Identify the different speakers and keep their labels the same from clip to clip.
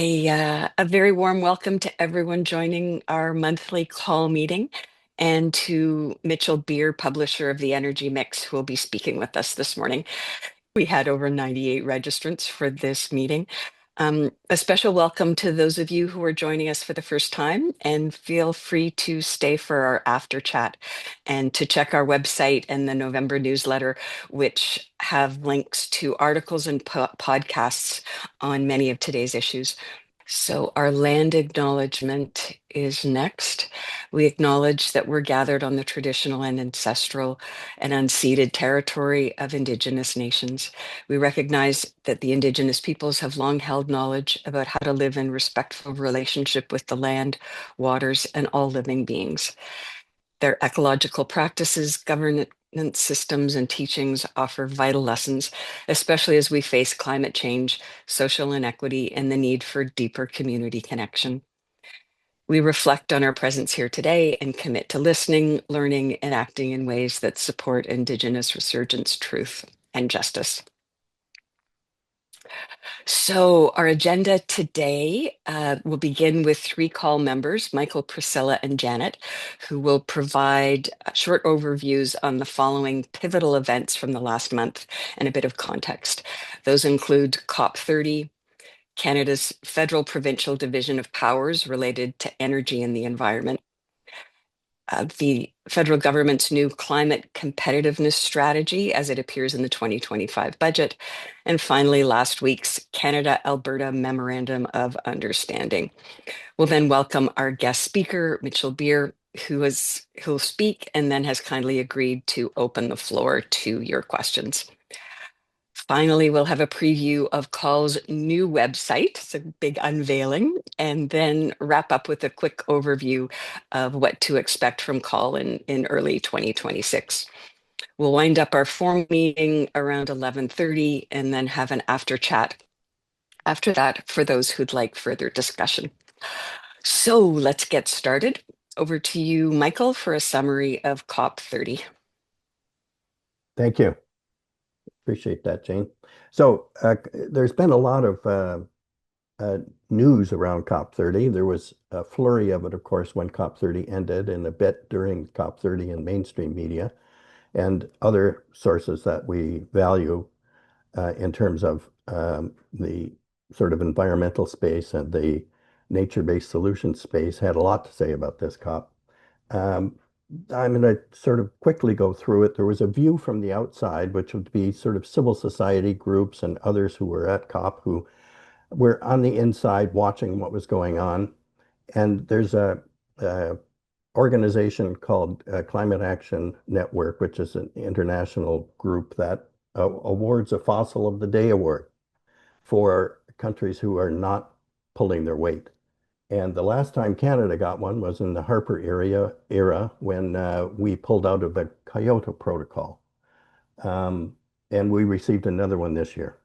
Speaker 1: A very warm welcome to everyone joining our monthly call meeting, and to Mitchell Beer, publisher of the Energy Mix, who will be speaking with us this morning. We had over 98 registrants for this meeting. A special welcome to those of you who are joining us for the first time, and feel free to stay for our after chat and to check our website and the November newsletter, which have links to articles and podcasts on many of today's issues. So our land acknowledgement is next. We acknowledge that we're gathered on the traditional and ancestral and unceded territory of Indigenous nations. We recognize that the Indigenous peoples have long held knowledge about how to live in respectful relationship with the land, waters, and all living beings. Their ecological practices, governance systems, and teachings offer vital lessons, especially as we face climate change, social inequity, and the need for deeper community connection. We reflect on our presence here today and commit to listening, learning, and acting in ways that support Indigenous resurgence, truth, and justice. So our agenda today will begin with three call members, Michael, Priscilla, and Janet, who will provide short overviews on the following pivotal events from the last month and a bit of context. Those include COP30, Canada's Federal Provincial Division of Powers related to energy and the environment, the federal government's new Climate Competitiveness Strategy as it appears in the 2025 budget, and finally, last week's Canada-Alberta Memorandum of Understanding. We'll then welcome our guest speaker, Mitchell Beer, who'll speak and then has kindly agreed to open the floor to your questions. Finally, we'll have a preview of CALL's new website, it's a big unveiling, and then wrap up with a quick overview of what to expect from CALL in early 2026. We'll wind up our formal meeting around 11:30 and then have an after chat after that for those who'd like further discussion. So let's get started. Over to you, Michael, for a summary of COP30.
Speaker 2: Thank you. Appreciate that, Jane. So there's been a lot of news around COP30. There was a flurry of it, of course, when COP30 ended, and a bit during COP30 in mainstream media and other sources that we value in terms of the sort of environmental space and the nature-based solution space had a lot to say about this COP. I'm going to sort of quickly go through it. There was a view from the outside, which would be sort of civil society groups and others who were at COP who were on the inside watching what was going on. And there's a organization called Climate Action Network, which is an international group that awards a Fossil of the Day award for countries who are not pulling their weight. And the last time Canada got one was in the Harper era when we pulled out of the Kyoto Protocol. And we received another one this year.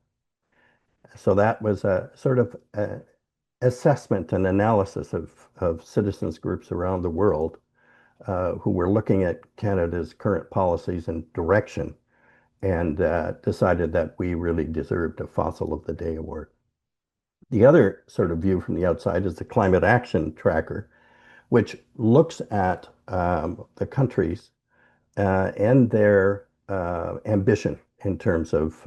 Speaker 2: So that was a sort of assessment and analysis of citizens groups around the world who were looking at Canada's current policies and direction, and decided that we really deserved a Fossil of the Day award. The other sort of view from the outside is the Climate Action Tracker, which looks at the countries and their ambition in terms of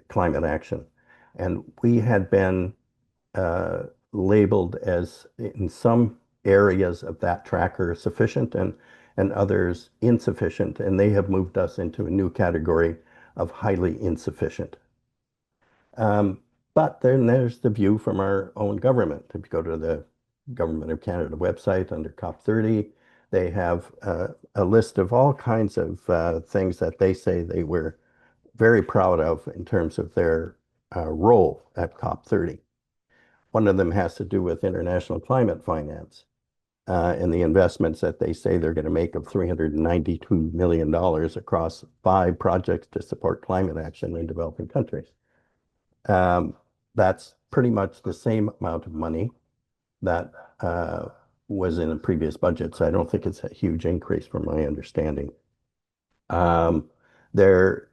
Speaker 2: climate action. And we had been labeled as, in some areas of that tracker, sufficient and others insufficient. And they have moved us into a new category of highly insufficient. But then there's the view from our own government. If you go to the Government of Canada website under COP30, they have a list of all kinds of things that they say they were very proud of in terms of their role at COP30. One of them has to do with international climate finance and the investments that they say they're going to make of $392 million across 5 projects to support climate action in developing countries. That's pretty much the same amount of money that was in a previous budget. So I don't think it's a huge increase from my understanding. They're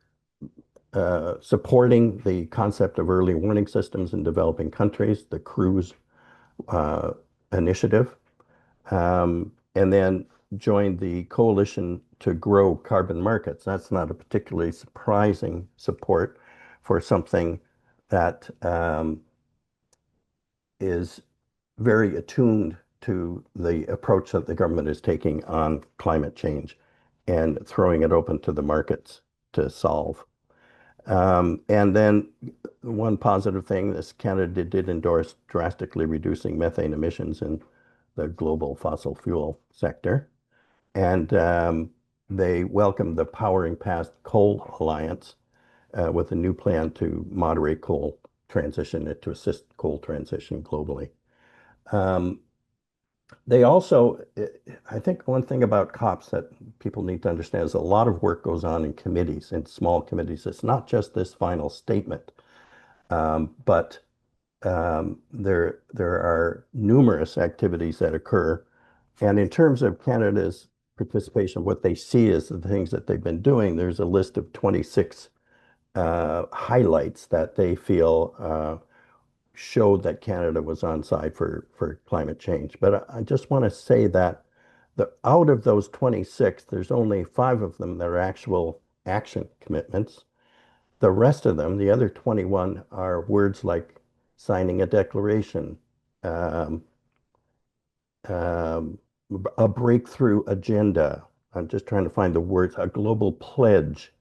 Speaker 2: supporting the concept of early warning systems in developing countries, the CRUISE uh, initiative, and then joined the Coalition to Grow Carbon Markets. That's not a particularly surprising support for something that is very attuned to the approach that the government is taking on climate change and throwing it open to the markets to solve. And then one positive thing is Canada did endorse drastically reducing methane emissions in the global fossil fuel sector. And they welcomed the Powering Past Coal Alliance with a new plan to moderate coal transition, to assist coal transition globally. Um, they also, I think one thing about COPs that people need to understand is a lot of work goes on in committees, in small committees. It's not just this final statement, but there are numerous activities that occur. And in terms of Canada's participation, what they see is the things that they've been doing. There's a list of 26 highlights that they feel showed that Canada was on side for climate change. But I just want to say that out of those 26, there's only 5 of them that are actual action commitments. The rest of them, the other 21, are words like signing a declaration, um, um, a breakthrough agenda. I'm just trying to find the words, a global pledge,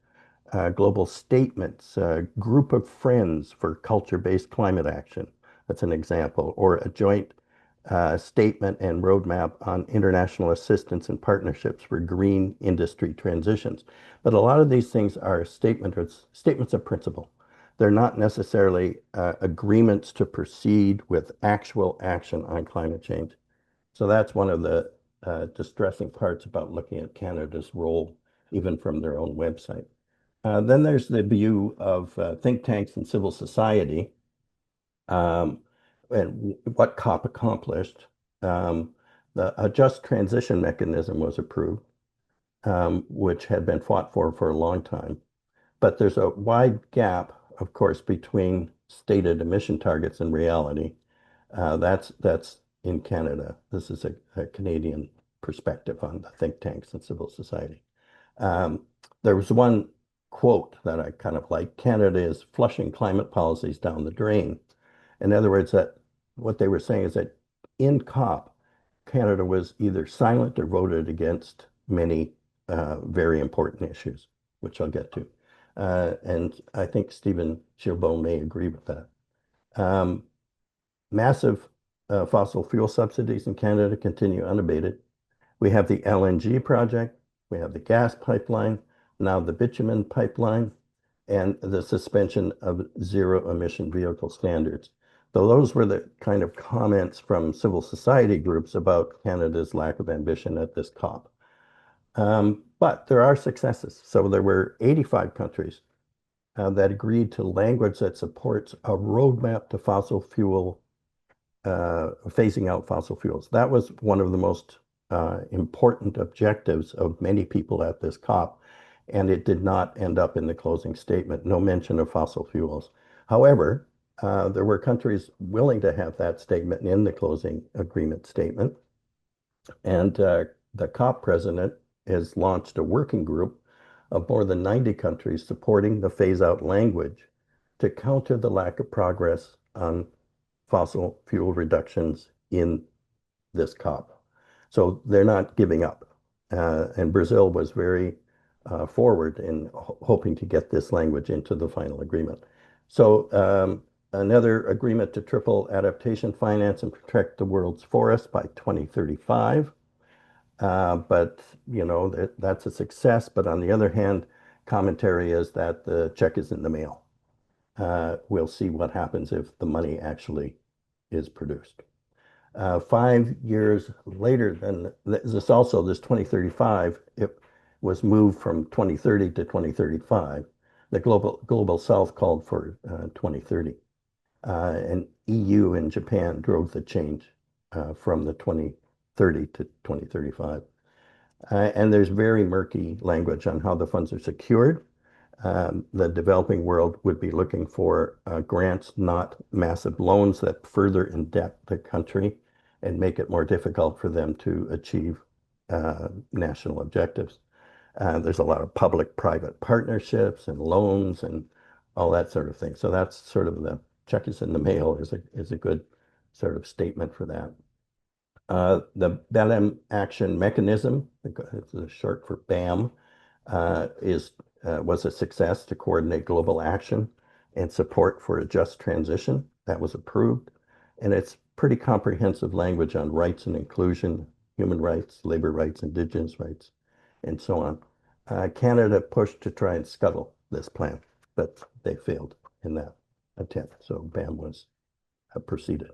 Speaker 2: global statements, a group of friends for culture-based climate action. That's an example. Or a joint statement and roadmap on international assistance and partnerships for green industry transitions. But a lot of these things are statements of principle. They're not necessarily agreements to proceed with actual action on climate change. So that's one of the distressing parts about looking at Canada's role, even from their own website. Then there's the view of think tanks and civil society, um, and what COP accomplished. Um, a just transition mechanism was approved, which had been fought for a long time. But there's a wide gap, of course, between stated emission targets and reality. That's in Canada. This is a Canadian perspective on the think tanks and civil society. Um, there was one quote that I kind of like. Canada is flushing climate policies down the drain. In other words, that what they were saying is that in COP, Canada was either silent or voted against many very important issues, which I'll get to. And I think Stephen Chilbeau may agree with that. Um, Massive fossil fuel subsidies in Canada continue unabated. We have the LNG project, we have the gas pipeline, now the bitumen pipeline, and the suspension of zero emission vehicle standards. So those were the kind of comments from civil society groups about Canada's lack of ambition at this COP. But there are successes. So there were 85 countries that agreed to language that supports a roadmap to fossil fuel phasing out fossil fuels. That was one of the most important objectives of many people at this COP, and it did not end up in the closing statement. No mention of fossil fuels. However, there were countries willing to have that statement in the closing agreement statement, and the COP president has launched a working group of more than 90 countries supporting the phase out language to counter the lack of progress on fossil fuel reductions in this COP. So they're not giving up. And Brazil was very forward in hoping to get this language into the final agreement. So another agreement to triple adaptation finance and protect the world's forests by 2035. But you know that's a success. But on the other hand, commentary is that the check is in the mail. We'll see what happens if the money actually is produced. 5 years later, then this 2035, it was moved from 2030 to 2035. The global South called for 2030, and EU and Japan drove the change from the 2030 to 2035. And there's very murky language on how the funds are secured. The developing world would be looking for grants, not massive loans that further indebt the country and make it more difficult for them to achieve national objectives. There's a lot of public-private partnerships and loans and all that sort of thing. So that's sort of the check is in the mail is a good sort of statement for that. The Belém Action Mechanism, it's a short for BAM, is was a success to coordinate global action and support for a just transition. That was approved, and it's pretty comprehensive language on rights and inclusion, human rights, labor rights, indigenous rights, and so on. Canada pushed to try and scuttle this plan, but they failed in that attempt. So BAM was proceeded.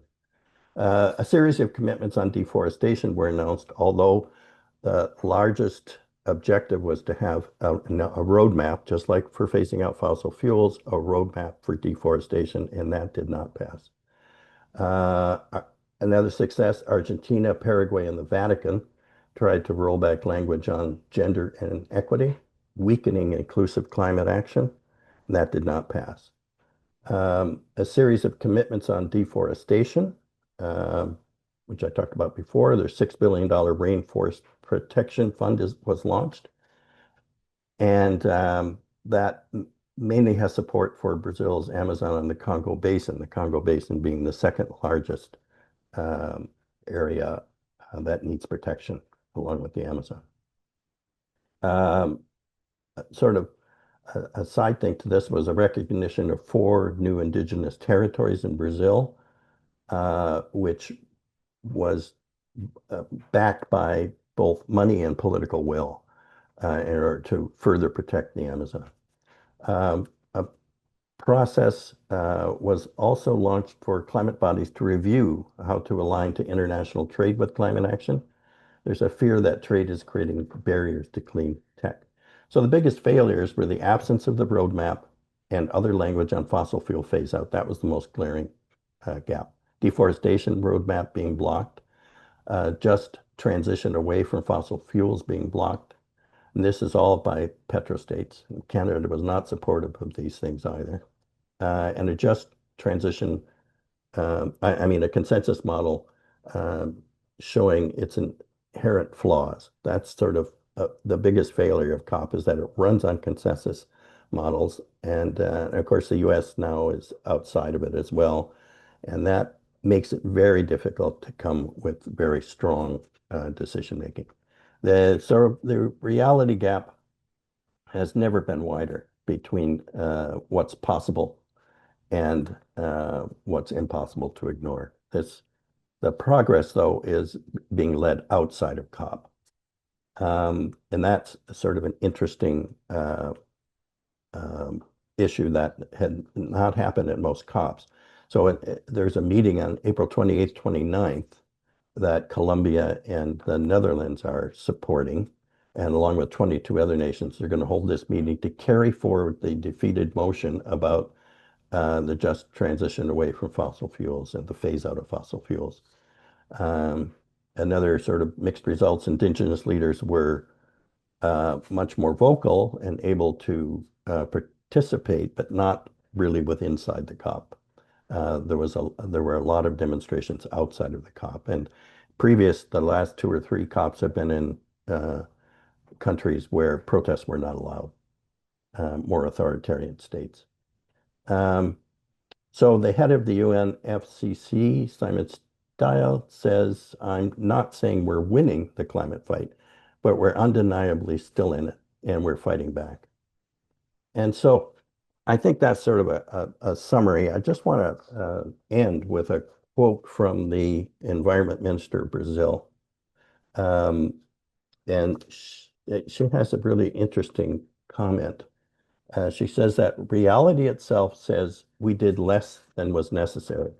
Speaker 2: A series of commitments on deforestation were announced, although the largest objective was to have a roadmap, just like for phasing out fossil fuels, a roadmap for deforestation, and that did not pass. Another success, Argentina, Paraguay, and the Vatican tried to roll back language on gender and equity, weakening inclusive climate action, and that did not pass. A series of commitments on deforestation, which I talked about before. Their $6 billion rainforest protection fund was launched. And that mainly has support for Brazil's Amazon and the Congo Basin being the second largest area that needs protection along with the Amazon. Sort of a side thing to this was a recognition of 4 new indigenous territories in Brazil, which was backed by both money and political will in order to further protect the Amazon. A process was also launched for climate bodies to review how to align to international trade with climate action. There's a fear that trade is creating barriers to clean tech. So the biggest failures were the absence of the roadmap and other language on fossil fuel phase out. That was the most glaring gap. Deforestation roadmap being blocked, just transition away from fossil fuels being blocked. And this is all by petrostates. Canada was not supportive of these things either. And a just transition, I mean, a consensus model showing its inherent flaws. That's sort of the biggest failure of COP is that it runs on consensus models. And of course, the US now is outside of it as well. And that makes it very difficult to come with very strong decision making. The reality gap has never been wider between what's possible and what's impossible to ignore. The progress, though, is being led outside of COP. And that's sort of an interesting issue that had not happened at most COPs. So there's a meeting on April 28th, 29th that Colombia and the Netherlands are supporting. And along with 22 other nations, they're going to hold this meeting to carry forward the defeated motion about the just transition away from fossil fuels and the phase out of fossil fuels. Another sort of mixed results, indigenous leaders were much more vocal and able to participate, but not really with inside the COP. There were a lot of demonstrations outside of the COP, and the last 2 or 3 COPs have been in countries where protests were not allowed, more authoritarian states. So the head of the UNFCCC, Simon Stiell, says, I'm not saying we're winning the climate fight, but we're undeniably still in it, and we're fighting back. And so I think that's sort of a summary. I just want to end with a quote from the Environment Minister of Brazil. And she has a really interesting comment. She says that reality itself says we did less than was necessary.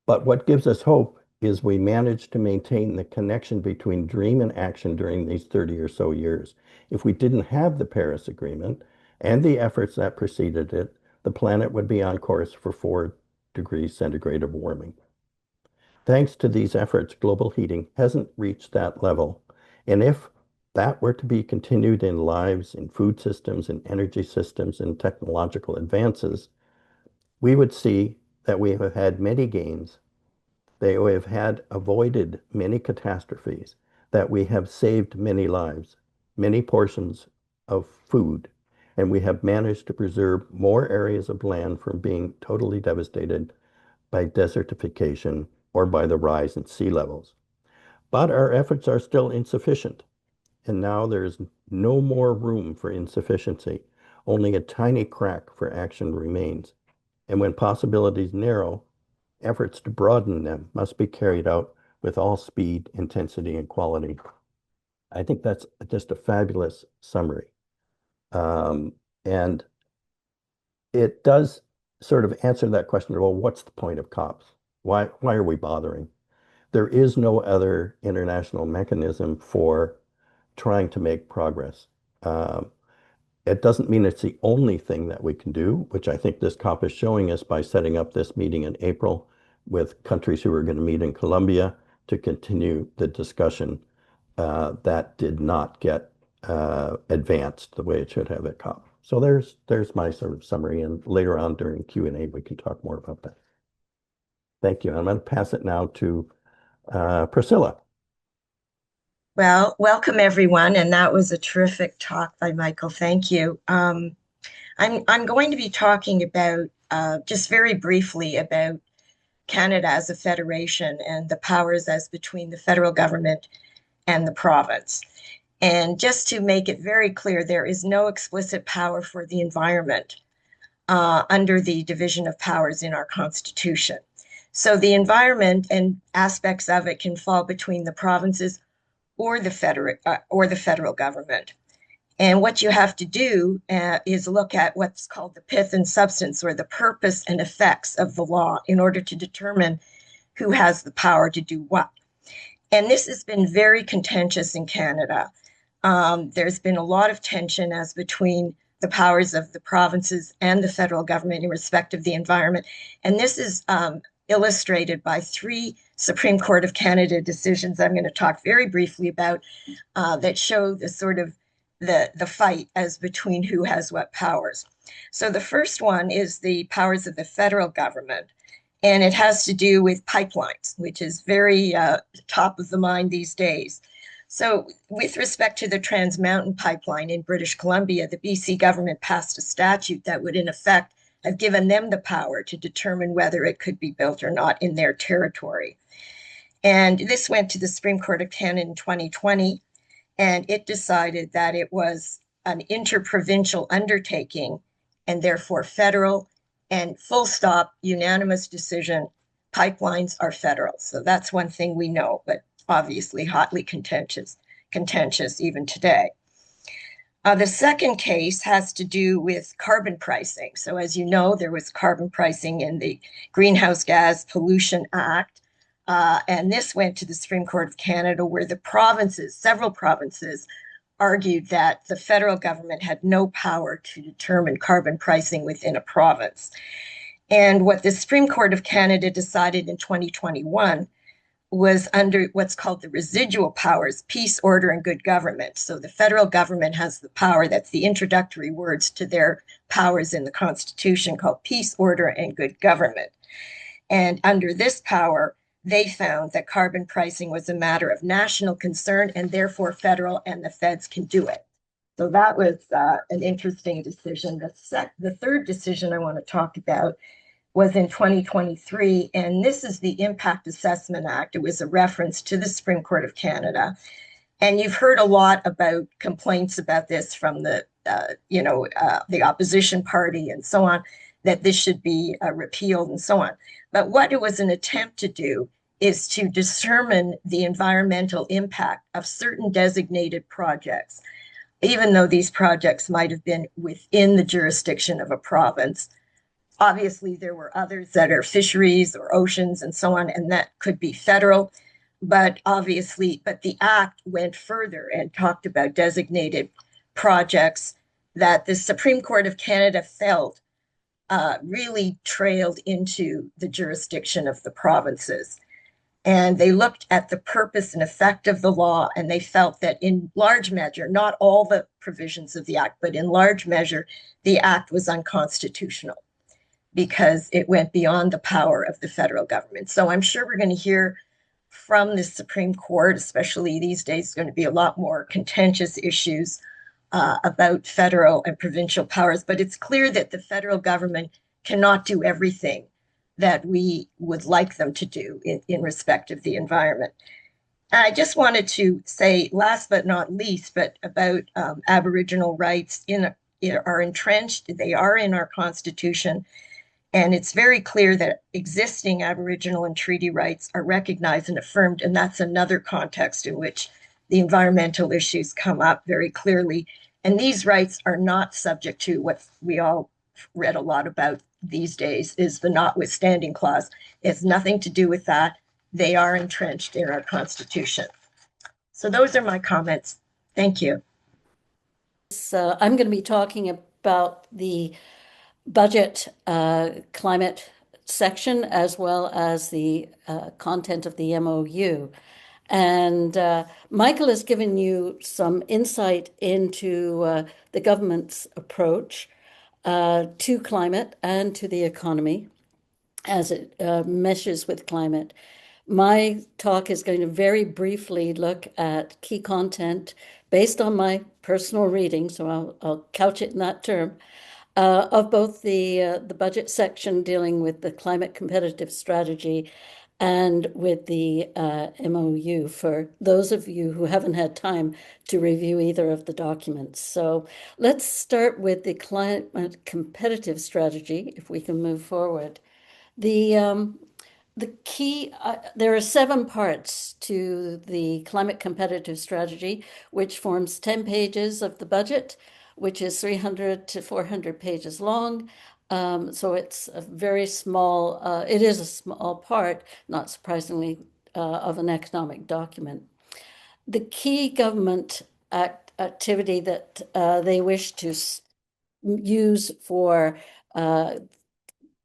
Speaker 2: But what gives us hope is we managed to maintain the connection between dream and action during these 30 or so years. If we didn't have the Paris Agreement and the efforts that preceded it, the planet would be on course for 4 degrees centigrade of warming. Thanks to these efforts, global heating hasn't reached that level. And if that were to be continued in lives, in food systems, in energy systems, in technological advances, we would see that we have had many gains. They have had avoided many catastrophes, that we have saved many lives, many portions of food, and we have managed to preserve more areas of land from being totally devastated by desertification or by the rise in sea levels. But our efforts are still insufficient, and now there's no more room for insufficiency. Only a tiny crack for action remains. And when possibilities narrow, efforts to broaden them must be carried out with all speed, intensity, and quality. I think that's just a fabulous summary. And it does sort of answer that question, well, what's the point of COPs? Why are we bothering? There is no other international mechanism for trying to make progress. Um, it doesn't mean it's the only thing that we can do, which I think this COP is showing us by setting up this meeting in April with countries who are going to meet in Colombia to continue the discussion that did not get advanced the way it should have at COP. So there's my sort of summary, and later on during Q&A we can talk more about that. Thank you. I'm going to pass it now to Priscilla.
Speaker 3: Well, welcome everyone, and that was a terrific talk by Michael. Thank you. I'm going to be talking about just very briefly about Canada as a federation and the powers as between the federal government and the province. And just to make it very clear, there is no explicit power for the environment under the division of powers in our Constitution. So the environment and aspects of it can fall between the provinces or the federal government. And what you have to do is look at what's called the pith and substance, or the purpose and effects of the law, in order to determine who has the power to do what. And this has been very contentious in Canada. There's been a lot of tension as between the powers of the provinces and the federal government in respect of the environment. And this is illustrated by 3 Supreme Court of Canada decisions I'm going to talk very briefly about that show the sort of the fight as between who has what powers. So the first one is the powers of the federal government, and it has to do with pipelines, which is very top of the mind these days. So with respect to the Trans Mountain Pipeline in British Columbia, the BC government passed a statute that would in effect have given them the power to determine whether it could be built or not in their territory. And this went to the Supreme Court of Canada in 2020, and it decided that it was an interprovincial undertaking and therefore federal, and full stop, unanimous decision, pipelines are federal. So that's one thing we know, but obviously hotly contentious even today. The second case has to do with carbon pricing. So as you know, there was carbon pricing in the Greenhouse Gas Pollution Act, and this went to the Supreme Court of Canada, where the provinces, several provinces, argued that the federal government had no power to determine carbon pricing within a province. And what the Supreme Court of Canada decided in 2021 was under what's called the residual powers, peace, order, and good government. So the federal government has the power, that's the introductory words to their powers in the Constitution, called peace, order, and good government. And under this power, they found that carbon pricing was a matter of national concern, and therefore federal and the feds can do it. So that was an interesting decision. The third decision I want to talk about was in 2023, and this is the Impact Assessment Act. It was a reference to the Supreme Court of Canada. And you've heard a lot about complaints about this from the opposition party and so on, that this should be repealed and so on. But what it was an attempt to do is to determine the environmental impact of certain designated projects, even though these projects might have been within the jurisdiction of a province. Obviously, there were others that are fisheries or oceans and so on, and that could be federal. But the act went further and talked about designated projects that the Supreme Court of Canada felt really trailed into the jurisdiction of the provinces. And they looked at the purpose and effect of the law, and they felt that in large measure, not all the provisions of the act, but in large measure, the act was unconstitutional because it went beyond the power of the federal government. So I'm sure we're going to hear from the Supreme Court, especially these days, going to be a lot more contentious issues about federal and provincial powers. But it's clear that the federal government cannot do everything that we would like them to do in respect of the environment. I just wanted to say, last but not least, but about Aboriginal rights are entrenched. They are in our Constitution. And it's very clear that existing Aboriginal and treaty rights are recognized and affirmed. And that's another context in which the environmental issues come up very clearly. And these rights are not subject to what we all read a lot about these days is the notwithstanding clause. It has nothing to do with that. They are entrenched in Constitution. So those are my comments. Thank you.
Speaker 4: So I'm going to be talking about the budget climate section as well as the content of the MOU. And Michael has given you some insight into the government's approach to climate and to the economy as it meshes with climate. My talk is going to very briefly look at key content based on my personal reading, so I'll couch it in that term, of both the budget section dealing with the climate competitive strategy and with the MOU for those of you who haven't had time to review either of the documents. So let's start with the climate competitive strategy, if we can move forward. The key, there are 7 parts to the climate competitive strategy, which forms 10 pages of the budget, which is 300 to 400 pages long. So it's a very small, it is a small part, not surprisingly, of an economic document. The key government activity that they wish to use for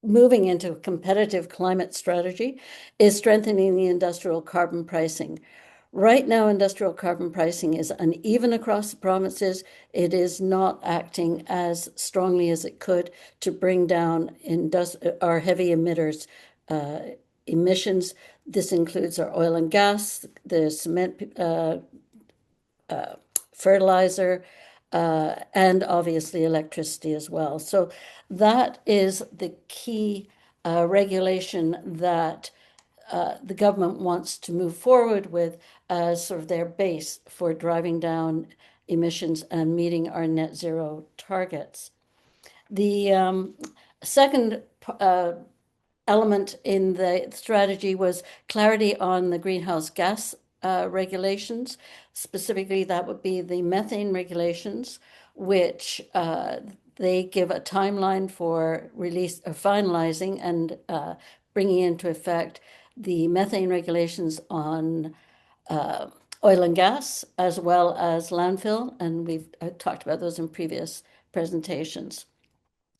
Speaker 4: moving into a competitive climate strategy is strengthening the industrial carbon pricing. Right now, industrial carbon pricing is uneven across the provinces. It is not acting as strongly as it could to bring down our heavy emitters' emissions. This includes our oil and gas, the cement, fertilizer, and obviously electricity as well. So that is the key regulation that the government wants to move forward with as sort of their base for driving down emissions and meeting our net zero targets. The second element in the strategy was clarity on the greenhouse gas regulations. Specifically, that would be the methane regulations, which they give a timeline for release or finalizing and bringing into effect the methane regulations on oil and gas as well as landfill. And we've talked about those in previous presentations.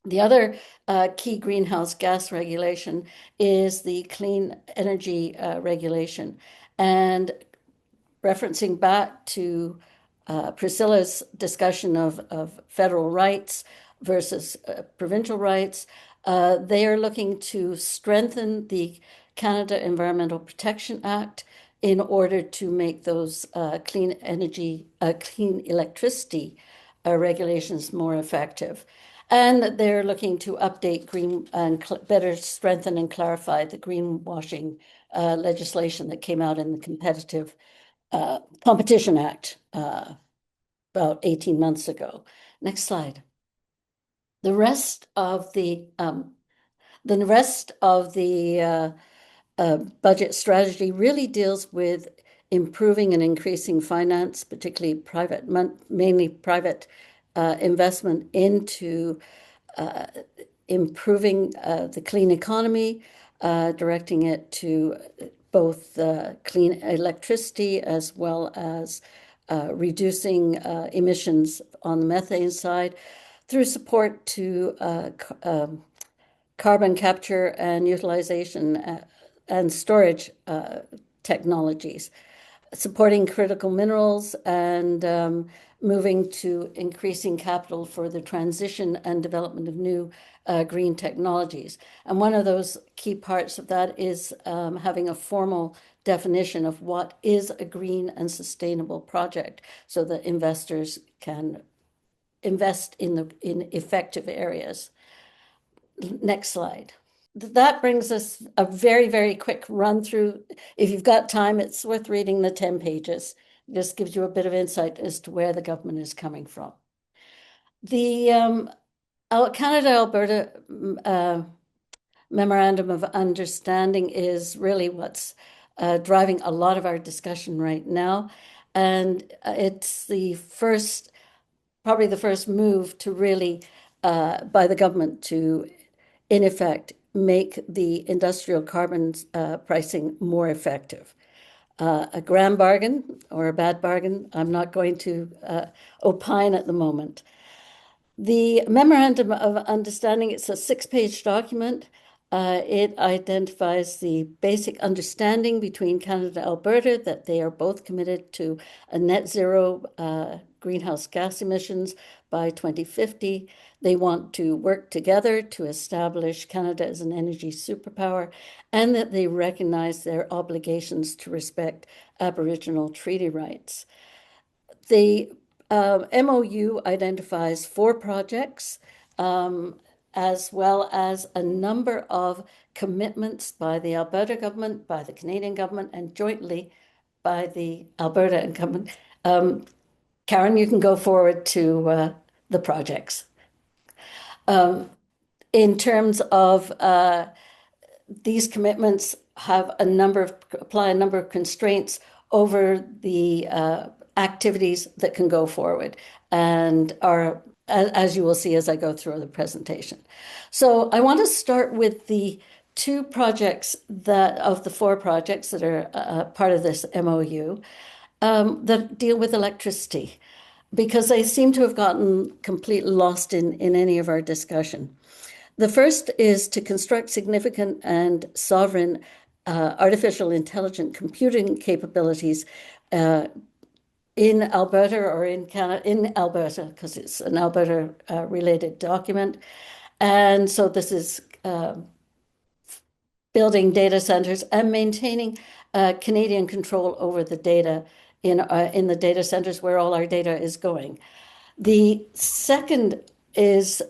Speaker 4: The other key greenhouse gas regulation is the clean energy regulation. And referencing back to Priscilla's discussion of federal rights versus provincial rights, they are looking to strengthen the Canada Environmental Protection Act in order to make those clean electricity regulations more effective. And they're looking to update green and better strengthen and clarify the greenwashing legislation that came out in the Competitive Competition Act about 18 months ago. Next slide. The rest of the budget strategy really deals with improving and increasing finance, particularly mainly private investment into improving the clean economy, directing it to both clean electricity as well as reducing emissions on the methane side through support to carbon capture and utilization and storage technologies, supporting critical minerals and moving to increasing capital for the transition and development of new green technologies. And one of those key parts of that is having a formal definition of what is a green and sustainable project so that investors can invest in effective areas. Next slide. That brings us a very, very quick run through. If you've got time, it's worth reading the 10 pages. It just gives you a bit of insight as to where the government is coming from. The Canada-Alberta Memorandum of Understanding is really what's driving a lot of our discussion right now. And it's probably the first move to really, by the government to, in effect, make the industrial carbon pricing more effective. A grand bargain or a bad bargain, I'm not going to opine at the moment. The Memorandum of Understanding, it's a 6-page document. It identifies the basic understanding between Canada and Alberta that they are both committed to a net zero greenhouse gas emissions by 2050. They want to work together to establish Canada as an energy superpower, and that they recognize their obligations to respect Aboriginal treaty rights. The MOU identifies 4 projects, as well as a number of commitments by the Alberta government, by the Canadian government, and jointly by the Alberta government. Karen, you can go forward to the projects. In terms of these commitments apply a number of constraints over the activities that can go forward and are, as you will see as I go through the presentation. So I want to start with the 2 projects of the 4 projects that are part of this MOU that deal with electricity, because they seem to have gotten completely lost in any of our discussion. The first is to construct significant and sovereign artificial intelligent computing capabilities in Alberta or in Canada, in Alberta, because it's an Alberta related document. And so this is building data centers and maintaining Canadian control over the data in the data centers where all our data is going. The second is,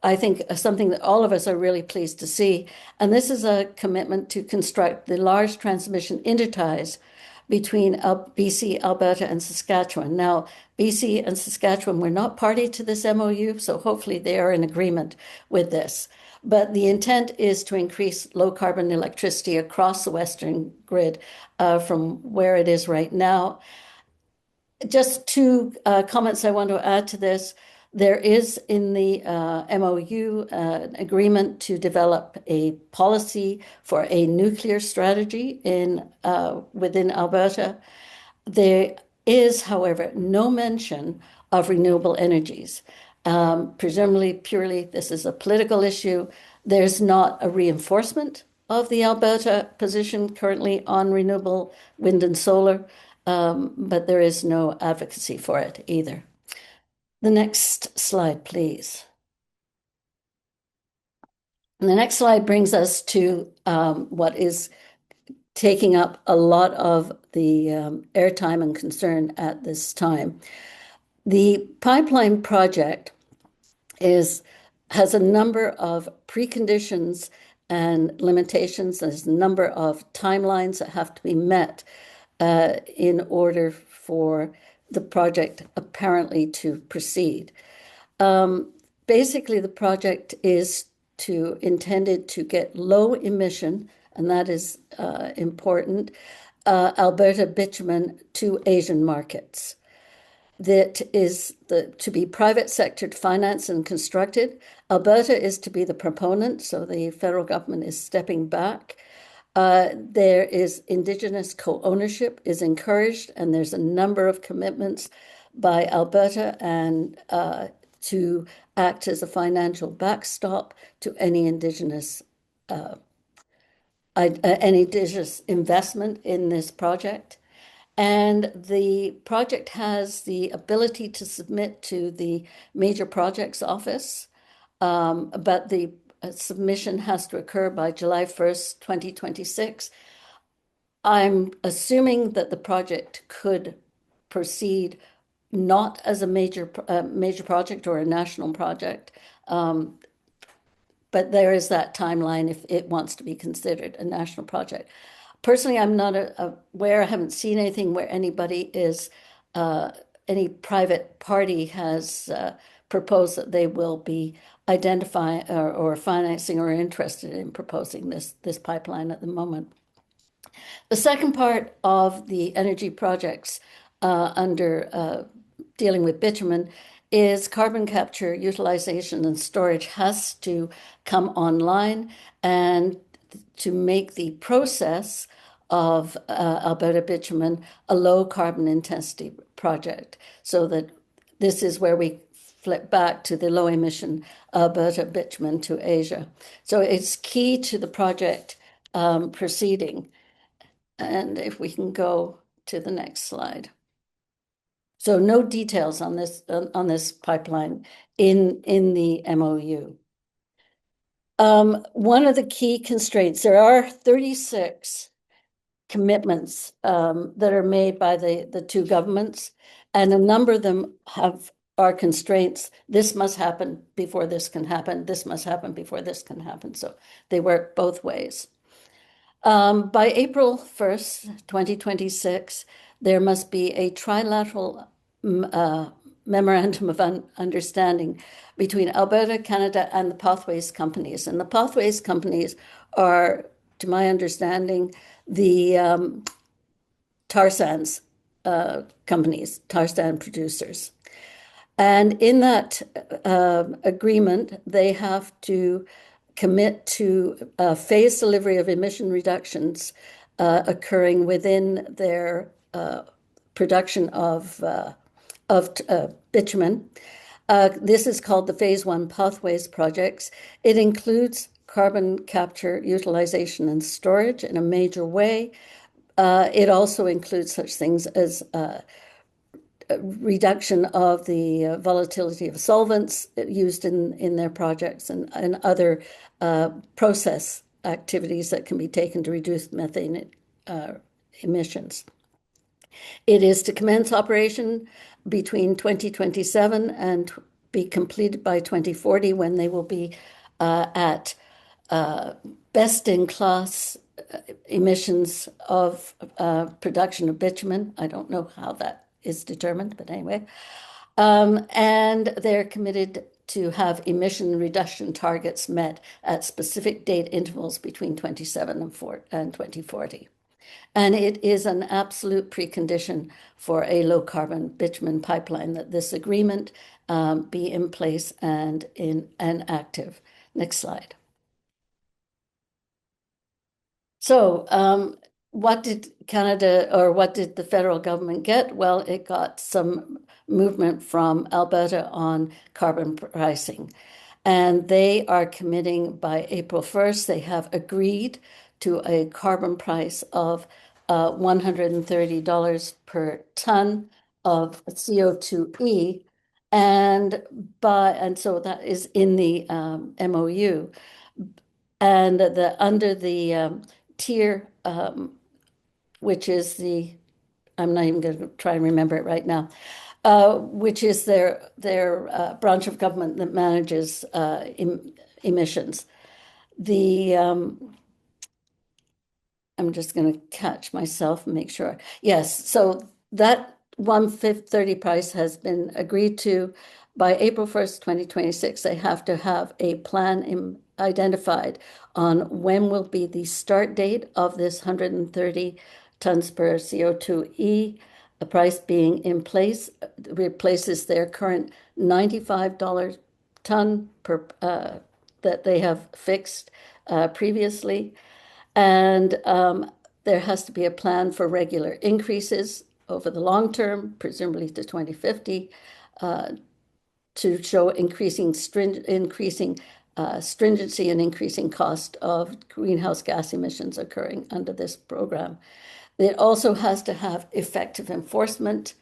Speaker 4: I think, something that all of us are really pleased to see, and this is a commitment to construct the large transmission interties between BC, Alberta, and Saskatchewan. Now, BC and Saskatchewan were not party to this MOU, so hopefully they are in agreement with this. But the intent is to increase low-carbon electricity across the Western grid from where it is right now. Just 2 comments I want to add to this. There is in the MOU an agreement to develop a policy for a nuclear strategy within Alberta. There is, however, no mention of renewable energies. Presumably, purely, this is a political issue. There's not a reinforcement of the Alberta position currently on renewable wind and solar, but there is no advocacy for it either. The next slide, please. And the next slide brings us to what is taking up a lot of the airtime and concern at this time. The pipeline project has a number of preconditions and limitations. There's a number of timelines that have to be met in order for the project apparently to proceed. Basically, the project is intended to get low emission, and that is important, Alberta bitumen to Asian markets. That is to be private sector financed and constructed. Alberta is to be the proponent, so the federal government is stepping back. There is Indigenous co-ownership is encouraged, and there's a number of commitments by Alberta and to act as a financial backstop to any Indigenous any indigenous investment in this project. And the project has the ability to submit to the Major Projects Office, but the submission has to occur by July 1st, 2026. I'm assuming that the project could proceed not as a major project or a national project, but there is that timeline if it wants to be considered a national project. Personally, I'm not aware, I haven't seen anything where anybody is, any private party has proposed that they will be identifying or financing or interested in proposing this pipeline at the moment. The second part of the energy projects under dealing with bitumen is carbon capture, utilization, and storage has to come online, and to make the process of Alberta bitumen a low carbon intensity project, so that this is where we flip back to the low emission Alberta bitumen to Asia. So it's key to the project proceeding. And if we can go to the next slide. So no details on this pipeline in the MOU. One of the key constraints, there are 36 commitments that are made by the two governments, and a number of them are constraints. This must happen before this can happen. This must happen before this can happen. So they work both ways. By April 1st, 2026, there must be a trilateral memorandum of understanding between Alberta, Canada, and the Pathways companies. And the Pathways companies are, to my understanding, the tar sands companies, tar sand producers. And in that agreement, they have to commit to phased delivery of emission reductions occurring within their production of bitumen. This is called the Phase 1 Pathways projects. It includes carbon capture, utilization, and storage in a major way. It also includes such things as reduction of the volatility of solvents used in their projects, and other process activities that can be taken to reduce methane emissions. It is to commence operation between 2027 and be completed by 2040, when they will be at best-in-class emissions of production of bitumen. I don't know how that is determined, but anyway. And they're committed to have emission reduction targets met at specific date intervals between 27 and 2040. And it is an absolute precondition for a low carbon bitumen pipeline that this agreement be in place and active. Next slide. So what did Canada, or what did the federal government get? Well, it got some movement from Alberta on carbon pricing. And they are committing by April 1st, they have agreed to a carbon price of $130 per ton of CO2e. And so that is in the MOU. And under the tier, which is I'm not even going to try and remember it right now, which is their branch of government that manages emissions. I'm just going to catch myself and make sure. Yes, so that 130 price has been agreed to. By April 1st, 2026, they have to have a plan identified on when will be the start date of this 130 tons per CO2e, the price being in place, replaces their current $95 ton per that they have fixed previously. And there has to be a plan for regular increases over the long term, presumably to 2050, to show increasing stringency and increasing cost of greenhouse gas emissions occurring under this program. It also has to have effective enforcement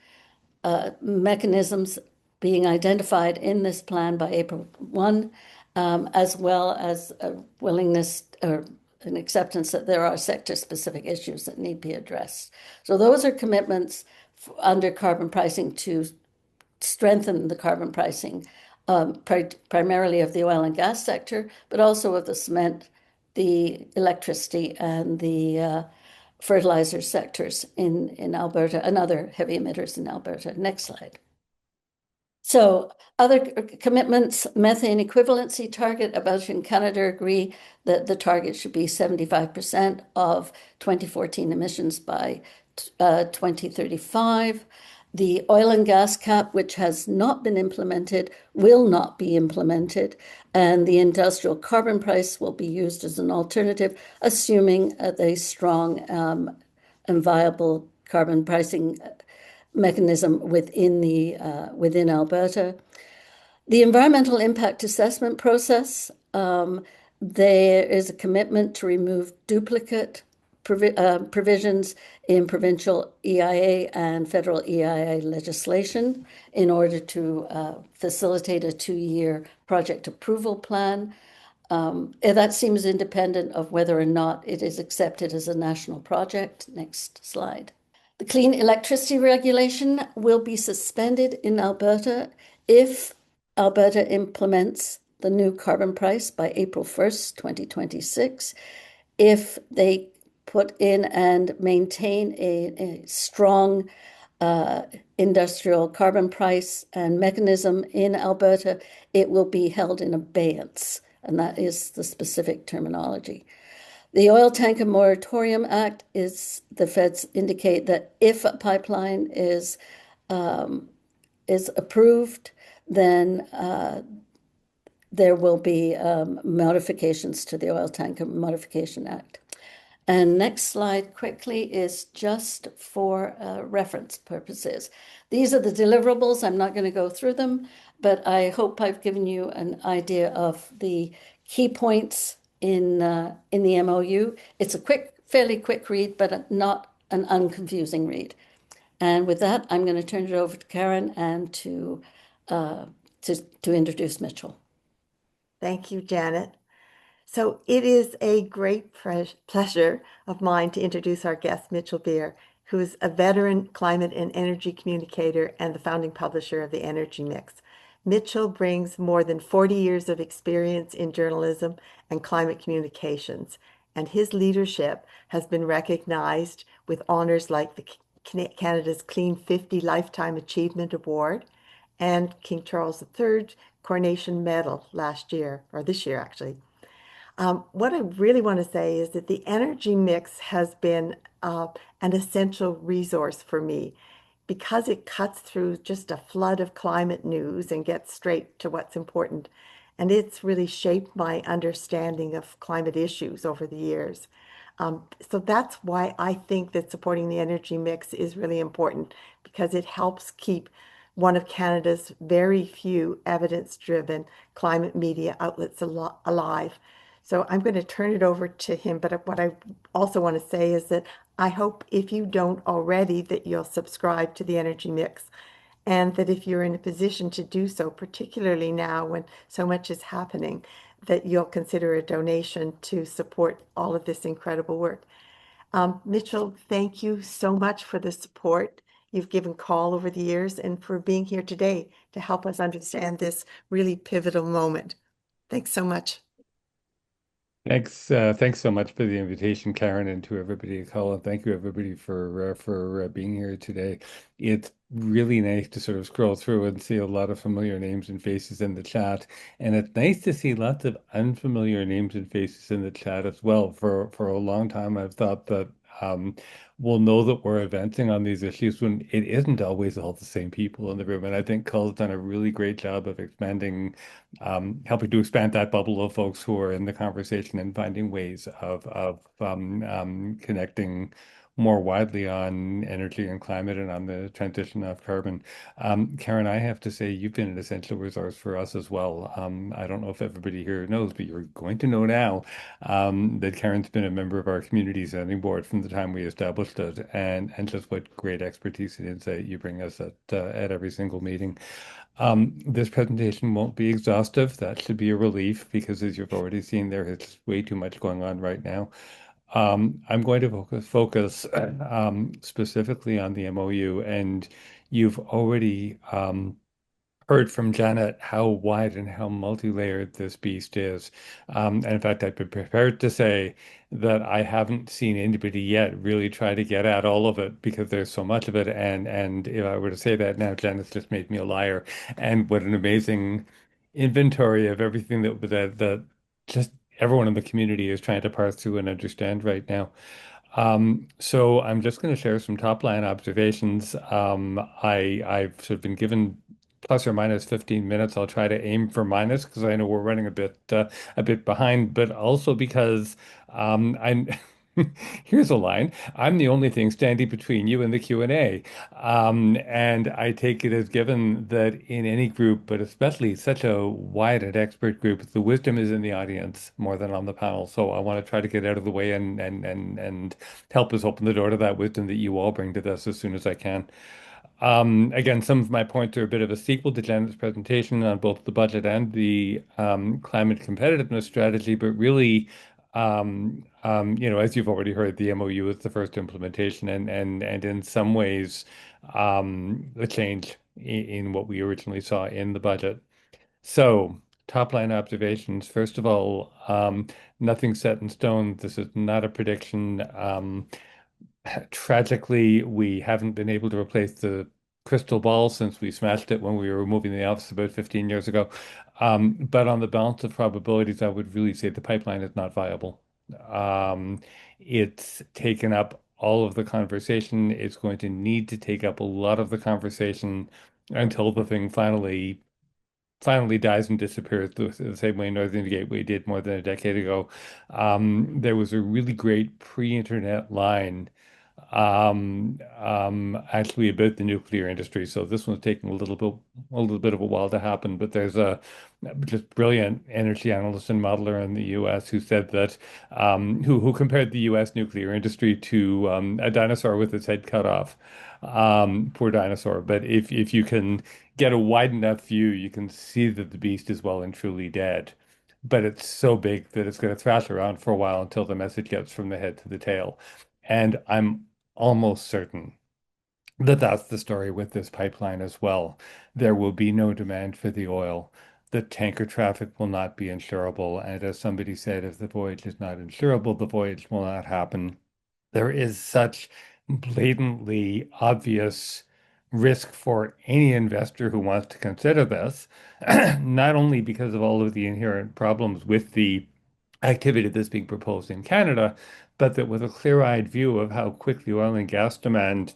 Speaker 4: mechanisms being identified in this plan by April 1, as well as a willingness or an acceptance that there are sector-specific issues that need to be addressed. So those are commitments under carbon pricing to strengthen the carbon pricing, primarily of the oil and gas sector, but also of the cement, the electricity, and the fertilizer sectors in Alberta and other heavy emitters in Alberta. Next slide. So other commitments, methane equivalency target. Alberta and Canada agree that the target should be 75% of 2014 emissions by 2035. The oil and gas cap, which has not been implemented, will not be implemented, and the industrial carbon price will be used as an alternative, assuming a strong and viable carbon pricing mechanism within Alberta. The environmental impact assessment process, there is a commitment to remove duplicate provisions in provincial EIA and federal EIA legislation in order to facilitate a 2-year project approval plan. That seems independent of whether or not it is accepted as a national project. Next slide. The clean electricity regulation will be suspended in Alberta if Alberta implements the new carbon price by April 1st, 2026. If they put in and maintain a strong industrial carbon price and mechanism in Alberta, it will be held in abeyance, and that is the specific terminology. The Oil Tanker Moratorium Act is, the feds indicate that if a pipeline is approved, then there will be modifications to the Oil Tanker Modification Act. And next slide quickly is just for reference purposes. These are the deliverables. I'm not going to go through them, but I hope I've given you an idea of the key points in the MOU. It's a fairly quick read, but not an unconfusing read. And with that, I'm going to turn it over to Karen and to introduce Mitchell.
Speaker 5: Thank you, Janet. So it is a great pleasure of mine to introduce our guest, Mitchell Beer, who is a veteran climate and energy communicator and the founding publisher of the Energy Mix. Mitchell brings more than 40 years of experience in journalism and climate communications, and his leadership has been recognized with honors like the Canada's Clean 50 Lifetime Achievement Award and King Charles III Coronation Medal last year, or this year actually. What I really want to say is that the Energy Mix has been an essential resource for me because it cuts through just a flood of climate news and gets straight to what's important. And it's really shaped my understanding of climate issues over the years. So that's why I think that supporting the Energy Mix is really important, because it helps keep one of Canada's very few evidence-driven climate media outlets alive. So I'm going to turn it over to him, but what I also want to say is that I hope, if you don't already, that you'll subscribe to the Energy Mix, and that if you're in a position to do so, particularly now when so much is happening, that you'll consider a donation to support all of this incredible work. Mitchell, thank you so much for the support you've given CALL over the years and for being here today to help us understand this really pivotal moment. Thanks so much.
Speaker 6: Thanks so much for the invitation, Karen, and to everybody at CALL. Thank you, everybody, for being here today. It's really nice to sort of scroll through and see a lot of familiar names and faces in the chat, and it's nice to see lots of unfamiliar names and faces in the chat as well. For a long time, I've thought that we'll know that we're advancing on these issues when it isn't always all the same people in the room. And I think CALL's done a really great job of expanding, helping to expand that bubble of folks who are in the conversation and finding ways of connecting more widely on energy and climate and on the transition of carbon. Karen, I have to say you've been an essential resource for us as well. I don't know if everybody here knows, but you're going to know now that Karen's been a member of our community sounding board from the time we established it, and just what great expertise and insight you bring us at every single meeting. This presentation won't be exhaustive. That should be a relief because, as you've already seen, there is way too much going on right now. I'm going to focus specifically on the MOU, and you've already heard from Janet how wide and how multi-layered this beast is. And in fact, I've been prepared to say that I haven't seen anybody yet really try to get at all of it because there's so much of it. And if I were to say that now, Janet's just made me a liar. And what an amazing inventory of everything that just everyone in the community is trying to parse through and understand right now. So I'm just going to share some top line observations. I've sort of been given plus or minus 15 minutes. I'll try to aim for minus because I know we're running a bit behind, but also because I'm here's a line. I'm the only thing standing between you and the Q&A. And I take it as given that in any group, but especially such a wide and expert group, the wisdom is in the audience more than on the panel. So I want to try to get out of the way and help us open the door to that wisdom that you all bring to this as soon as I can. Again, some of my points are a bit of a sequel to Janet's presentation on both the budget and the climate competitiveness strategy, but really, as you've already heard, the MOU is the first implementation and in some ways a change in what we originally saw in the budget. So, top line observations. First of all, nothing set in stone. This is not a prediction. Tragically, we haven't been able to replace the crystal ball since we smashed it when we were moving the office about 15 years ago. But on the balance of probabilities, I would really say the pipeline is not viable. It's taken up all of the conversation. It's going to need to take up a lot of the conversation until the thing finally dies and disappears the same way Northern Gateway did more than a decade ago. There was a really great pre-internet line actually about the nuclear industry. So this one's taking a little bit of a while to happen, but there's a just brilliant energy analyst and modeler in the US who said that who compared the US nuclear industry to a dinosaur with its head cut off. Poor dinosaur. But if you can get a wide enough view, you can see that the beast is well and truly dead. But it's so big that it's going to thrash around for a while until the message gets from the head to the tail. And I'm almost certain that that's the story with this pipeline as well. There will be no demand for the oil. The tanker traffic will not be insurable. And as somebody said, if the voyage is not insurable, the voyage will not happen. There is such blatantly obvious risk for any investor who wants to consider this, not only because of all of the inherent problems with the activity that's being proposed in Canada, but that with a clear-eyed view of how quickly oil and gas demand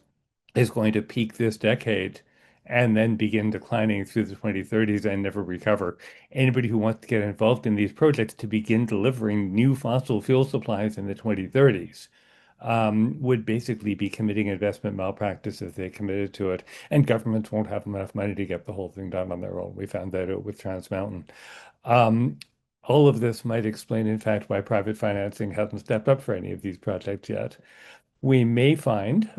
Speaker 6: is going to peak this decade and then begin declining through the 2030s and never recover. Anybody who wants to get involved in these projects to begin delivering new fossil fuel supplies in the 2030s would basically be committing investment malpractice if they committed to it. And governments won't have enough money to get the whole thing done on their own. We found that out with Trans Mountain. All of this might explain, in fact, why private financing hasn't stepped up for any of these projects yet. We may find,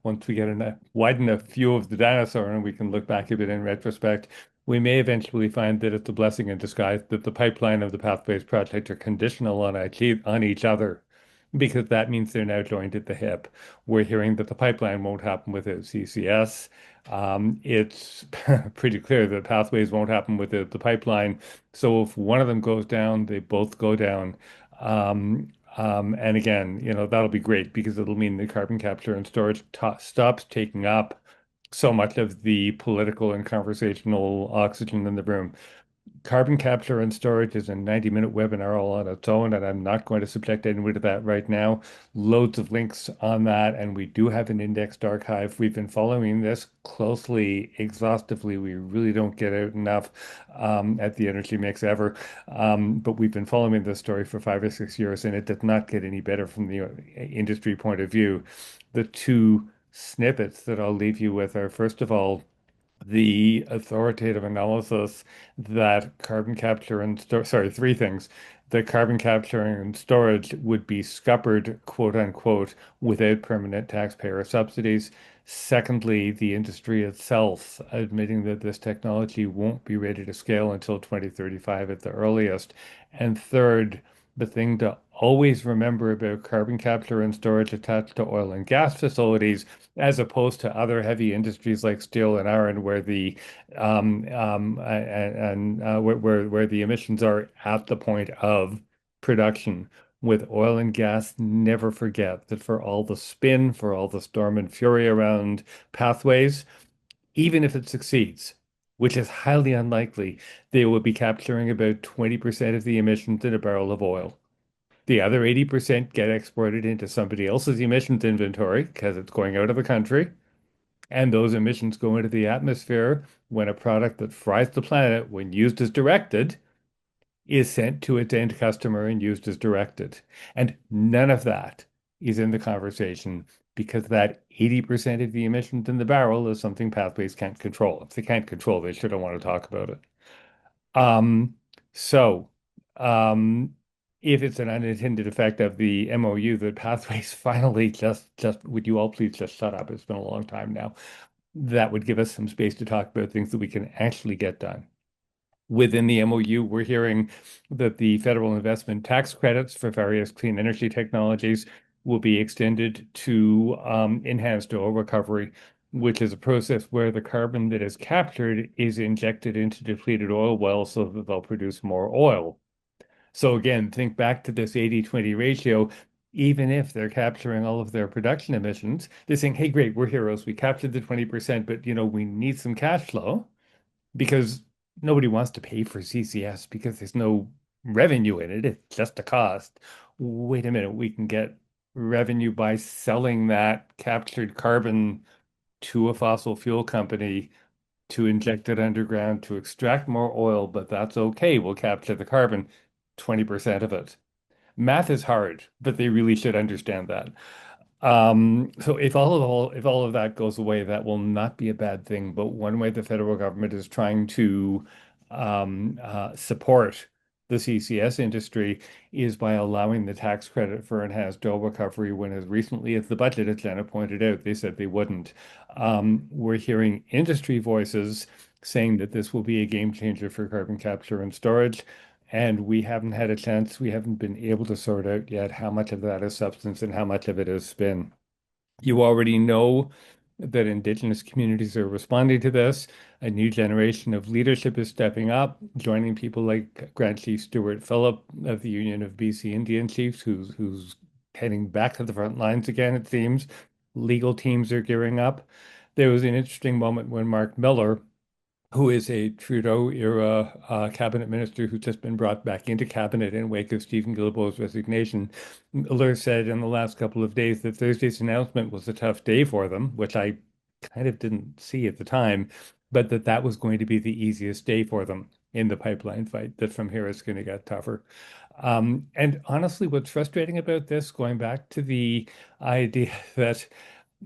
Speaker 6: once we get a wide enough view of the dinosaur and we can look back a bit in retrospect, we may eventually find that it's a blessing in disguise that the pipeline of the Pathways project are conditional on each other, because that means they're now joined at the hip. We're hearing that the pipeline won't happen without CCS. It's pretty clear that Pathways won't happen without the pipeline. So if one of them goes down, they both go down. And again, that'll be great because it'll mean the carbon capture and storage stops taking up so much of the political and conversational oxygen in the room. Carbon capture and storage is a 90-minute webinar all on its own, and I'm not going to subject anyone to that right now. Loads of links on that, and we do have an indexed archive. We've been following this closely, exhaustively. We really don't get out enough at the Energy Mix ever. But we've been following this story for 5 or 6 years, and it does not get any better from the industry point of view. The two snippets that I'll leave you with are, first of all, the authoritative analysis that carbon capture and sorry, three things. That carbon capture and storage would be scuppered, quote unquote, without permanent taxpayer subsidies. Secondly, the industry itself admitting that this technology won't be ready to scale until 2035 at the earliest. And third, the thing to always remember about carbon capture and storage attached to oil and gas facilities, as opposed to other heavy industries like steel and iron, where the where the emissions are at the point of production. With oil and gas, never forget that for all the spin, for all the storm and fury around pathways, even if it succeeds, which is highly unlikely, they will be capturing about 20% of the emissions in a barrel of oil. The other 80% get exported into somebody else's emissions inventory because it's going out of the country. And those emissions go into the atmosphere when a product that fries the planet, when used as directed, is sent to its end customer and used as directed. And none of that is in the conversation because that 80% of the emissions in the barrel is something pathways can't control. If they can't control, they sure don't want to talk about it. Um, so, um, if it's an unintended effect of the MOU that Pathways finally just would you all please just shut up? It's been a long time now. That would give us some space to talk about things that we can actually get done. Within the MOU, we're hearing that the federal investment tax credits for various clean energy technologies will be extended to enhanced oil recovery, which is a process where the carbon that is captured is injected into depleted oil wells so that they'll produce more oil. So again, think back to this 80-20 ratio. Even if they're capturing all of their production emissions, they're saying, hey, great, we're heroes. We captured the 20%, but we need some cash flow because nobody wants to pay for CCS because there's no revenue in it. It's just a cost. Wait a minute, we can get revenue by selling that captured carbon to a fossil fuel company to inject it underground to extract more oil, but that's okay. We'll capture the carbon, 20% of it. Math is hard, but they really should understand that. So if all of that goes away, that will not be a bad thing. But one way the federal government is trying to support the CCS industry is by allowing the tax credit for enhanced oil recovery when as recently as the budget, as Janet pointed out, they said they wouldn't. We're hearing industry voices saying that this will be a game changer for carbon capture and storage. And we haven't had a chance, we haven't been able to sort out yet how much of that is substance and how much of it is spin. You already know that Indigenous communities are responding to this. A new generation of leadership is stepping up, joining people like Grand Chief Stuart Phillip of the Union of BC Indian Chiefs, who's heading back to the front lines again, it seems. Legal teams are gearing up. There was an interesting moment when Mark Miller, who is a Trudeau era cabinet minister who's just been brought back into cabinet in wake of Stephen Guilbeault's resignation. Miller said in the last couple of days that Thursday's announcement was a tough day for them, which I kind of didn't see at the time, but that was going to be the easiest day for them in the pipeline fight, that from here it's going to get tougher. And honestly, what's frustrating about this, going back to the idea that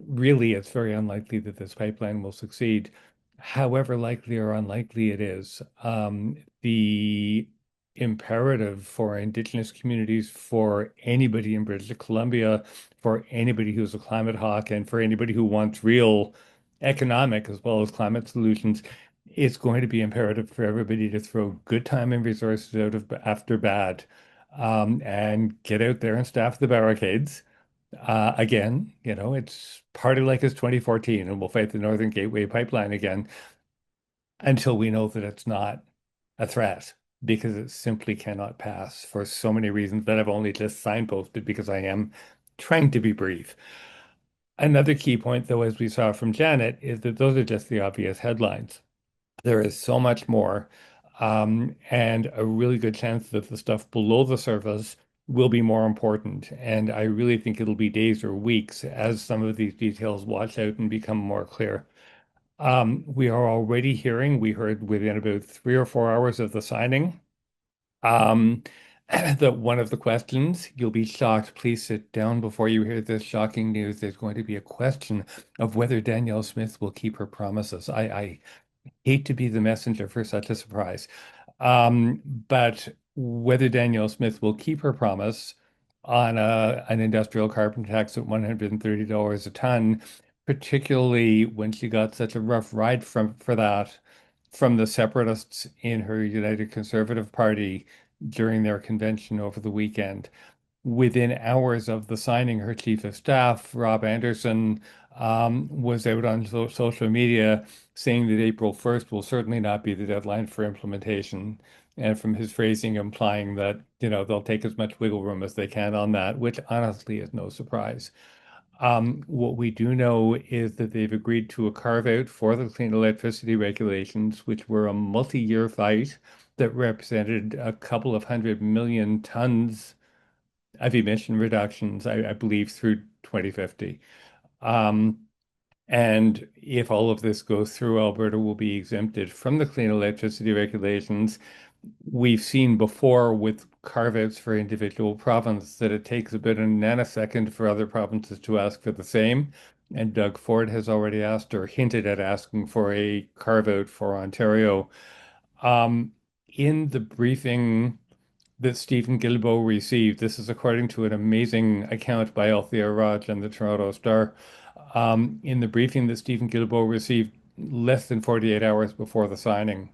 Speaker 6: really it's very unlikely that this pipeline will succeed, however likely or unlikely it is, the imperative for Indigenous communities, for anybody in British Columbia, for anybody who's a climate hawk, and for anybody who wants real economic as well as climate solutions, it's going to be imperative for everybody to throw good time and resources out of after bad, and get out there and staff the barricades. Again, it's party like it's 2014, and we'll fight the Northern Gateway pipeline again until we know that it's not a threat, because it simply cannot pass for so many reasons that I've only just signposted because I am trying to be brief. Another key point, though, as we saw from Janet, is that those are just the obvious headlines. There is so much more. and a really good chance that the stuff below the surface will be more important. And I really think it'll be days or weeks as some of these details wash out and become more clear. We are already hearing, we heard within about 3 or 4 hours of the signing, um, that one of the questions, you'll be shocked, please sit down before you hear this shocking news. There's going to be a question of whether Danielle Smith will keep her promises. I hate to be the messenger for such a surprise. But whether Danielle Smith will keep her promise on an industrial carbon tax at $130 a ton, particularly when she got such a rough ride for that from the separatists in her United Conservative Party during their convention over the weekend. Within hours of the signing, her chief of staff, Rob Anderson, was out on social media saying that April 1st will certainly not be the deadline for implementation. And from his phrasing, implying that, they'll take as much wiggle room as they can on that, which honestly is no surprise. What we do know is that they've agreed to a carve out for the clean electricity regulations, which were a multi-year fight that represented a couple of 100 million tons of emission reductions, I believe, through 2050. Um, and if all of this goes through, Alberta will be exempted from the clean electricity regulations. We've seen before with carve-outs for individual provinces that it takes about a nanosecond for other provinces to ask for the same. And Doug Ford has already asked or hinted at asking for a carve-out for Ontario. Um, in the briefing that Stephen Guilbeault received. This is according to an amazing account by Althea Raj and the Toronto Star. In the briefing that Stephen Guilbeault received less than 48 hours before the signing,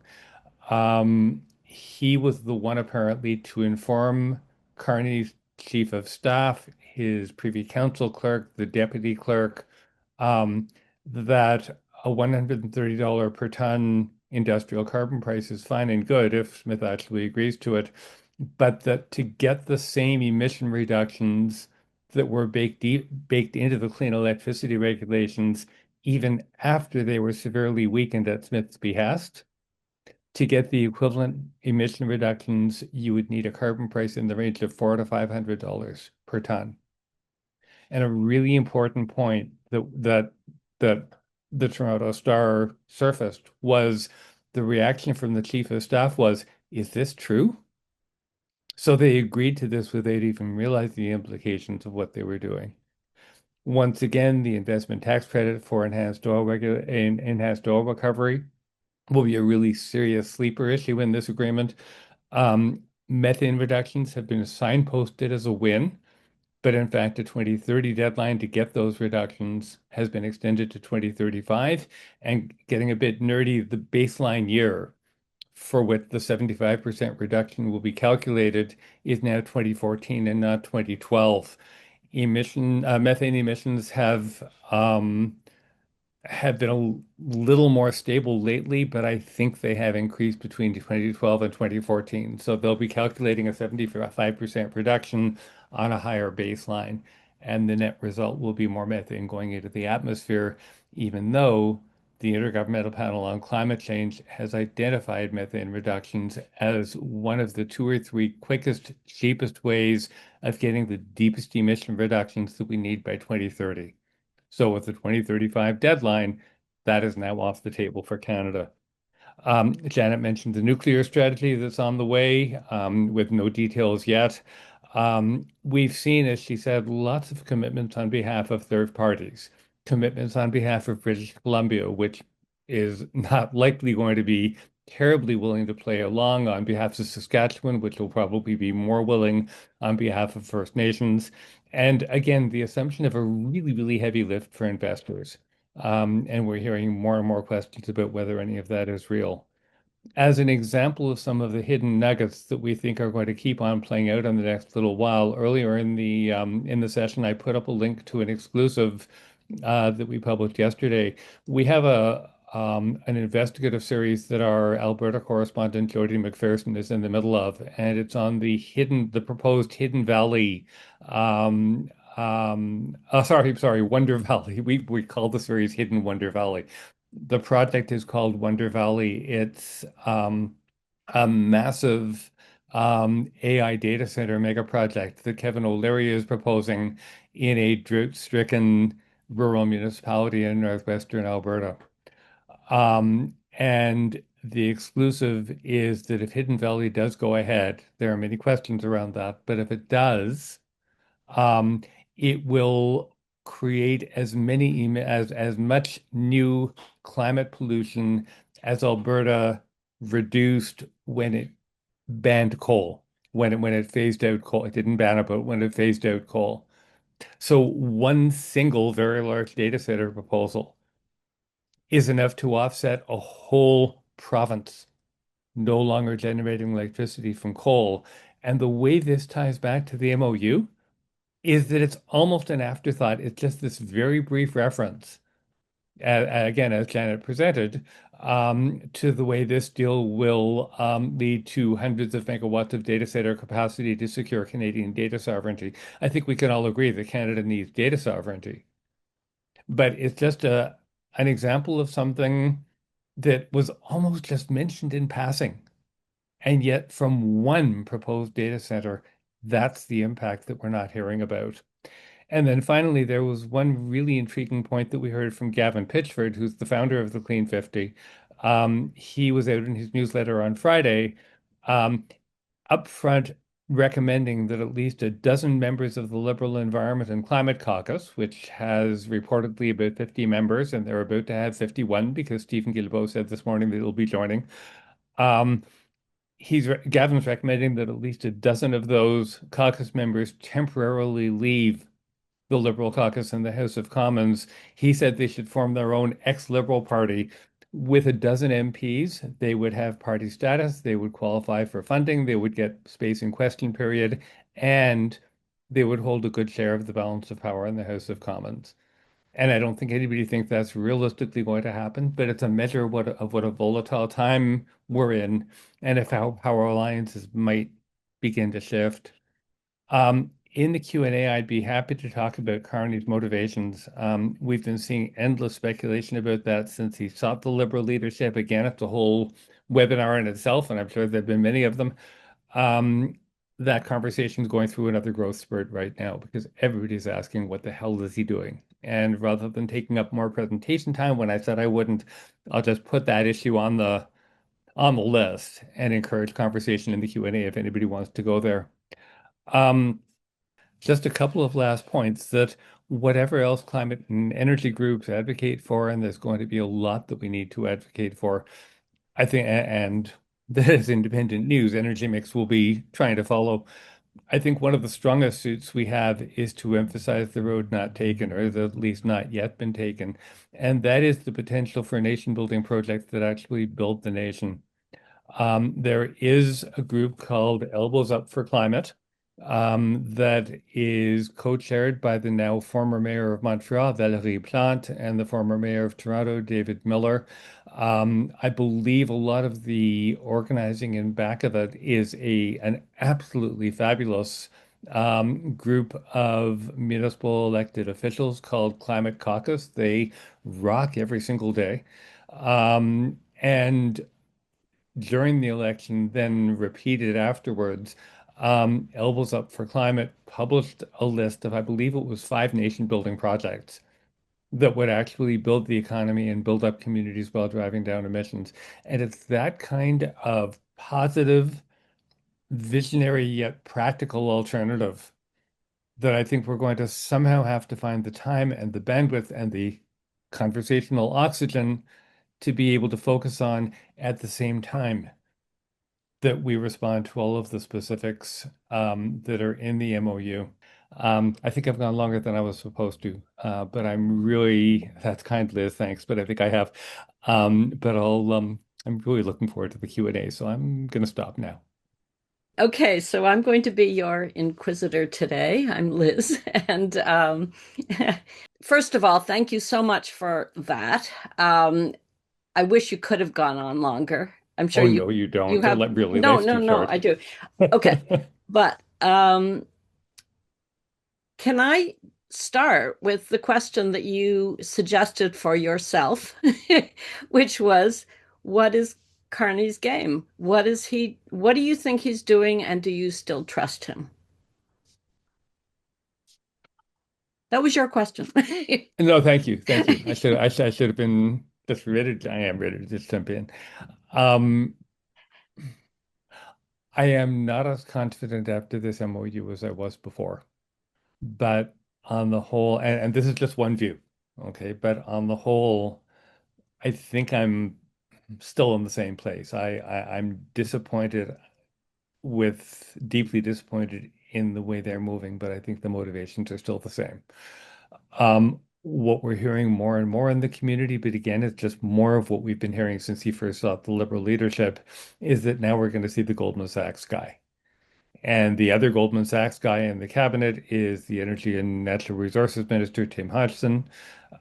Speaker 6: he was the one apparently to inform Carney's chief of staff, his privy council clerk, the deputy clerk, um, that a $130 per ton industrial carbon price is fine and good if Smith actually agrees to it, but that to get the same emission reductions that were baked into the clean electricity regulations, even after they were severely weakened at Smith's behest, to get the equivalent emission reductions, you would need a carbon price in the range of $400 to $500 per ton. And a really important point that the Toronto Star surfaced was the reaction from the chief of staff was, "Is this true?" So they agreed to this without even realizing the implications of what they were doing. Once again, the investment tax credit for enhanced oil recovery will be a really serious sleeper issue in this agreement. Methane reductions have been signposted as a win, but in fact, the 2030 deadline to get those reductions has been extended to 2035. And getting a bit nerdy, the baseline year for which the 75% reduction will be calculated is now 2014 and not 2012. Methane emissions have been a little more stable lately, but I think they have increased between 2012 and 2014. So they'll be calculating a 75% reduction on a higher baseline, and the net result will be more methane going into the atmosphere, even though the Intergovernmental Panel on Climate Change has identified methane reductions as one of the 2 or 3 quickest, cheapest ways of getting the deepest emission reductions that we need by 2030. So with the 2035 deadline, that is now off the table for Canada. Janet mentioned the nuclear strategy that's on the way, with no details yet. We've seen, as she said, lots of commitments on behalf of third parties, commitments on behalf of British Columbia, which is not likely going to be terribly willing to play along on behalf of Saskatchewan, which will probably be more willing on behalf of First Nations. And again, the assumption of a really, really heavy lift for investors. And we're hearing more and more questions about whether any of that is real. As an example of some of the hidden nuggets that we think are going to keep on playing out in the next little while, earlier in the session, I put up a link to an exclusive that we published yesterday. We have an investigative series that our Alberta correspondent Jody McPherson is in the middle of, and it's on the proposed Hidden Valley. Sorry, Wonder Valley. We call the series Hidden Wonder Valley. The project is called Wonder Valley. It's a massive AI data center mega project that Kevin O'Leary is proposing in a drought-stricken rural municipality in northwestern Alberta. And the exclusive is that if Hidden Valley does go ahead, there are many questions around that, but if it does, um, it will create as much new climate pollution as Alberta reduced when it banned coal, when it phased out coal. It didn't ban it, but when it phased out coal. So one single very large data center proposal is enough to offset a whole province no longer generating electricity from coal. And the way this ties back to the MOU is that it's almost an afterthought. It's just this very brief reference, again, as Janet presented, to the way this deal will lead to hundreds of megawatts of data center capacity to secure Canadian data sovereignty. I think we can all agree that Canada needs data sovereignty, but it's just an example of something that was almost just mentioned in passing. And yet, from one proposed data center, that's the impact that we're not hearing about. And then finally, there was one really intriguing point that we heard from Gavin Pitchford, who's the founder of the Clean 50. He was out in his newsletter on Friday, um, upfront recommending that at least a dozen members of the Liberal Environment and Climate Caucus, which has reportedly about 50 members, and they're about to have 51 because Stephen Guilbeault said this morning that he'll be joining. Um, Gavin's recommending that at least a dozen of those caucus members temporarily leave the Liberal caucus in the House of Commons. He said they should form their own ex-Liberal party with a dozen MPs. They would have party status, they would qualify for funding, they would get space in question period, and they would hold a good share of the balance of power in the House of Commons. And I don't think anybody thinks that's realistically going to happen, but it's a measure of what a volatile time we're in, and if how power alliances might begin to shift. In the Q&A, I'd be happy to talk about Carney's motivations. We've been seeing endless speculation about that since he sought the Liberal leadership. Again, it's a whole webinar in itself, and I'm sure there have been many of them. That conversation is going through another growth spurt right now because everybody's asking, what the hell is he doing? And rather than taking up more presentation time when I said I wouldn't, I'll just put that issue on the list and encourage conversation in the Q&A if anybody wants to go there. Just a couple of last points that whatever else climate and energy groups advocate for, and there's going to be a lot that we need to advocate for, I think, and that is independent news, Energy Mix will be trying to follow. I think one of the strongest suits we have is to emphasize the road not taken, or at least not yet been taken. And that is the potential for nation building projects that actually build the nation. There is a group called Elbows Up for Climate that is co-chaired by the now former mayor of Montreal, Valérie Plante, and the former mayor of Toronto, David Miller. I believe a lot of the organizing in back of it is an absolutely fabulous group of municipal elected officials called Climate Caucus. They rock every single day. And during the election, then repeated afterwards, Elbows Up for Climate published a list of, I believe it was 5 nation-building projects that would actually build the economy and build up communities while driving down emissions. And it's that kind of positive, visionary, yet practical alternative that I think we're going to somehow have to find the time and the bandwidth and the conversational oxygen to be able to focus on at the same time that we respond to all of the specifics that are in the MOU. I think I've gone longer than I was supposed to, but that's kind, Liz, thanks, but I think I have. But I'm really looking forward to the Q&A, so I'm going to stop now.
Speaker 4: Okay, so I'm going to be your inquisitor today. I'm Liz. And first of all, thank you so much for that. I wish you could have gone on longer. I'm sure
Speaker 6: Oh, no, you don't.
Speaker 4: you have.
Speaker 6: Really,
Speaker 4: No,
Speaker 6: life's
Speaker 4: no,
Speaker 6: too
Speaker 4: no,
Speaker 6: short.
Speaker 4: I do. Okay. But can I start with the question that you suggested for yourself, which was, what is
Speaker 7: Carney's game? What do you think he's doing, and do you still trust him? That was your question.
Speaker 6: No, thank you. Thank you. I should have been just ready. I am ready to just jump in. Um, I am not as confident after this MOU as I was before. But on the whole, and this is just one view, okay, but on the whole, I think I'm still in the same place. I'm disappointed deeply disappointed in the way they're moving, but I think the motivations are still the same. What we're hearing more and more in the community, but again, it's just more of what we've been hearing since he first sought the Liberal leadership, is that now we're going to see the Goldman Sachs guy. And the other Goldman Sachs guy in the cabinet is the Energy and Natural Resources Minister, Tim Hodgson.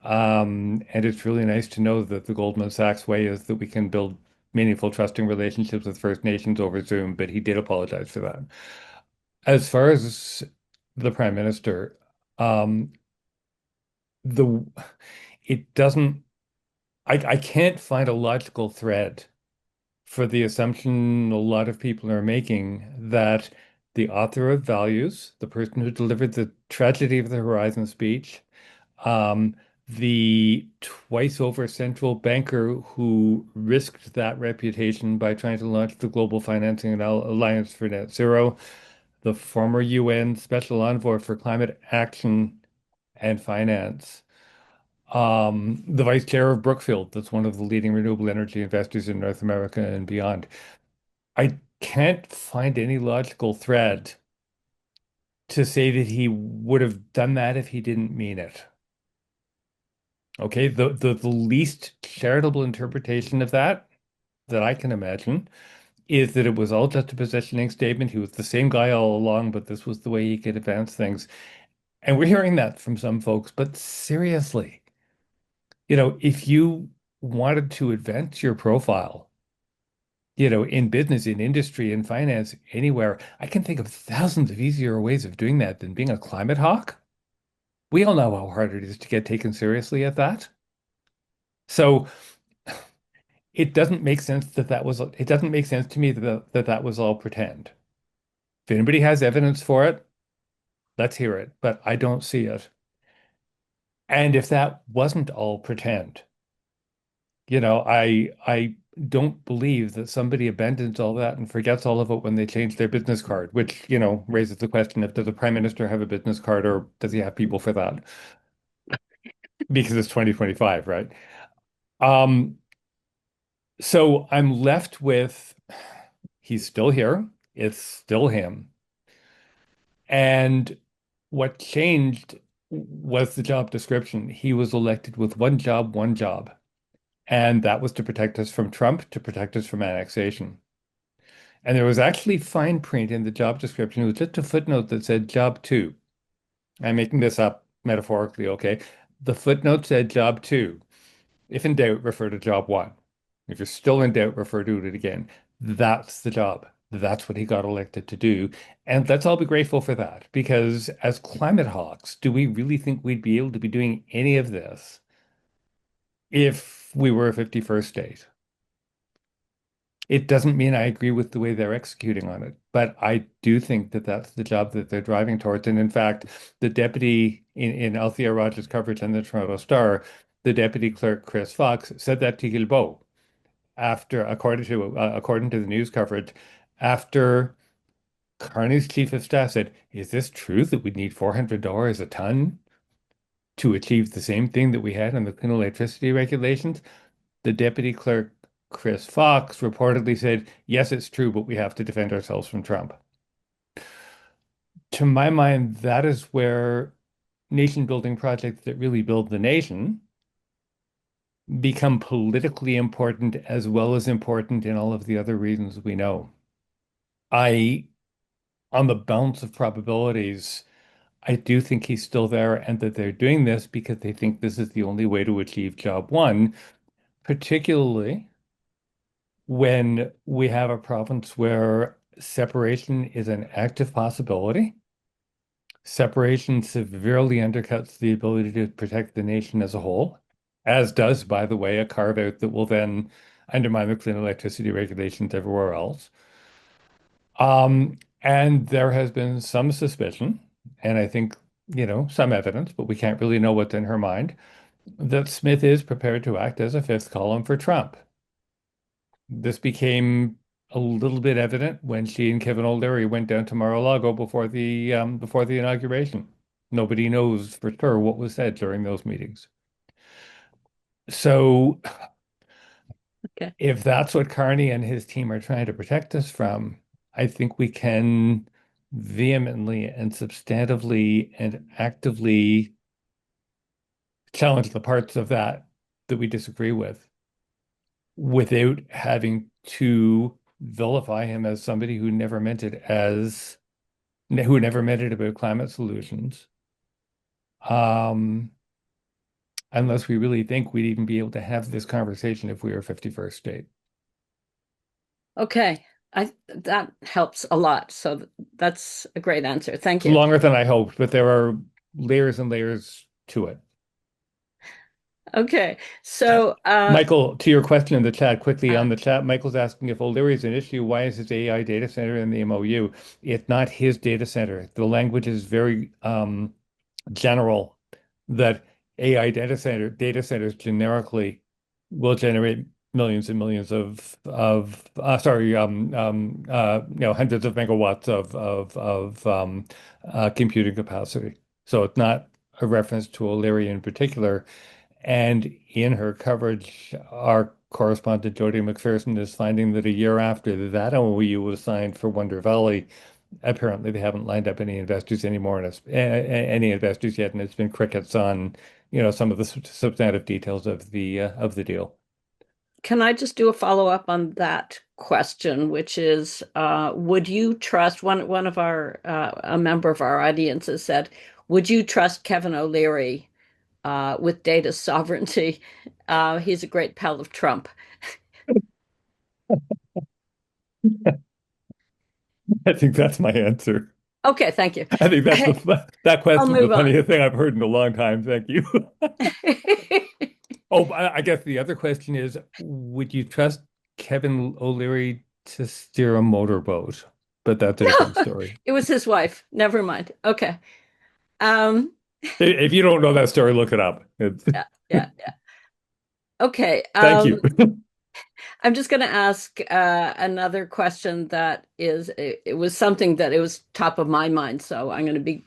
Speaker 6: And it's really nice to know that the Goldman Sachs way is that we can build meaningful, trusting relationships with First Nations over Zoom, but he did apologize for that. As far as the Prime Minister, um, the it doesn't I can't find a logical thread for the assumption a lot of people are making that the author of Values, the person who delivered the Tragedy of the Horizon speech, um, the twice over central banker who risked that reputation by trying to launch the Global Financing Alliance for Net Zero, the former UN Special Envoy for Climate Action and Finance, the vice chair of Brookfield, that's one of the leading renewable energy investors in North America and beyond. I can't find any logical thread to say that he would have done that if he didn't mean it. Okay, the least charitable interpretation of that I can imagine is that it was all just a positioning statement. He was the same guy all along, but this was the way he could advance things. And we're hearing that from some folks, but seriously, if you wanted to advance your profile, in business, in industry, in finance, anywhere, I can think of thousands of easier ways of doing that than being a climate hawk. We all know how hard it is to get taken seriously at that. So it doesn't make sense it doesn't make sense to me that was all pretend. If anybody has evidence for it, let's hear it, but I don't see it. And if that wasn't all pretend, I don't believe that somebody abandons all that and forgets all of it when they change their business card, which, raises the question of does the prime minister have a business card or does he have people for that? Because it's 2025, right? Um, so I'm left with he's still here. It's still him. And what changed was the job description. He was elected with one job, one job. And that was to protect us from Trump, to protect us from annexation. And there was actually fine print in the job description. It was just a footnote that said job two. I'm making this up metaphorically, okay? The footnote said job two. If in doubt, refer to job one. If you're still in doubt, refer to it again. That's the job. That's what he got elected to do. And let's all be grateful for that, because as climate hawks, do we really think we'd be able to be doing any of this if we were a 51st state? It doesn't mean I agree with the way they're executing on it, but I do think that that's the job that they're driving towards. And in fact, the deputy in Althea Rogers' coverage on the Toronto Star, the deputy clerk, Chris Fox, said that to Guilbeault according to the news coverage, after Carney's chief of staff said, "Is this true that we need $400 a ton to achieve the same thing that we had on the clean electricity regulations?" The deputy clerk, Chris Fox, reportedly said, "Yes, it's true, but we have to defend ourselves from Trump." To my mind, that is where nation building projects that really build the nation become politically important as well as important in all of the other reasons we know. I, on the balance of probabilities, I do think he's still there and that they're doing this because they think this is the only way to achieve job one, particularly when we have a province where separation is an active possibility. Separation severely undercuts the ability to protect the nation as a whole, as does, by the way, a carve out that will then undermine the clean electricity regulations everywhere else. And there has been some suspicion, and I think, some evidence, but we can't really know what's in her mind, that Smith is prepared to act as a fifth column for Trump. This became a little bit evident when she and Kevin O'Leary went down to Mar-a-Lago before the inauguration. Nobody knows for sure what was said during those meetings. So
Speaker 7: Okay.
Speaker 6: if that's what Carney and his team are trying to protect us from, I think we can vehemently and substantively and actively challenge the parts of that we disagree with without having to vilify him as somebody who never meant it about climate solutions. Unless we really think we'd even be able to have this conversation if we were 51st state.
Speaker 7: Okay. That helps a lot. So that's a great answer. Thank
Speaker 6: It's
Speaker 7: you.
Speaker 6: longer than I hoped, but there are layers and layers to it.
Speaker 7: Okay. So
Speaker 6: Michael, to your question in the chat, quickly on the chat, Michael's asking if O'Leary is an issue, why is his AI data center in the MOU? It's not his data center. The language is very general that AI data centers generically will generate millions and millions hundreds of megawatts of computing capacity. So it's not a reference to O'Leary in particular. And in her coverage, our correspondent Jody McPherson is finding that a year after that MOU was signed for Wonder Valley, apparently they haven't lined up any investors anymore, and any investors yet, and it's been crickets on, some of the substantive details of the deal.
Speaker 7: can I just do a follow-up on that question, which is, would you trust one of our a member of our audience has said, would you trust Kevin O'Leary with data sovereignty? He's a great pal of Trump.
Speaker 6: I think that's my answer.
Speaker 7: Okay, thank you.
Speaker 6: I think that question's the
Speaker 7: move on.
Speaker 6: funniest thing I've heard in a long time. Thank you. Oh, I guess the other question is, would you trust Kevin O'Leary to steer a motorboat? But that's a different story.
Speaker 7: It was his wife. Never mind. Okay.
Speaker 6: If you don't know that story, look it up.
Speaker 7: Yeah. Okay.
Speaker 6: Thank you.
Speaker 7: I'm just going to ask another question that it was something that it was top of my mind, so I'm going to be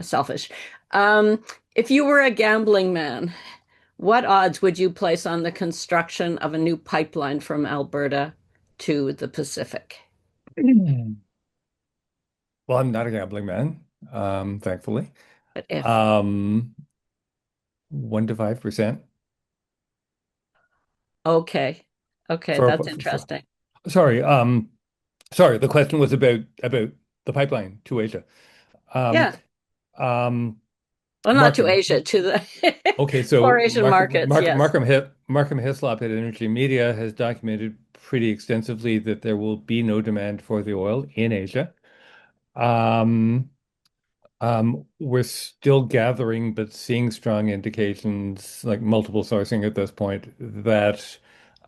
Speaker 7: selfish. If you were a gambling man, what odds would you place on the construction of a new pipeline from Alberta to the Pacific?
Speaker 6: Well, I'm not a gambling man, thankfully.
Speaker 7: But if
Speaker 6: 1 to 5%.
Speaker 7: Okay,
Speaker 6: For,
Speaker 7: that's interesting.
Speaker 6: sorry, the question was about the pipeline to Asia.
Speaker 7: Yeah.
Speaker 6: Well,
Speaker 7: not to Asia, to the
Speaker 6: okay, so
Speaker 7: for Asian markets. Yes.
Speaker 6: Markham Hislop at Energy Media has documented pretty extensively that there will be no demand for the oil in Asia. We're still gathering, but seeing strong indications, like multiple sourcing at this point, that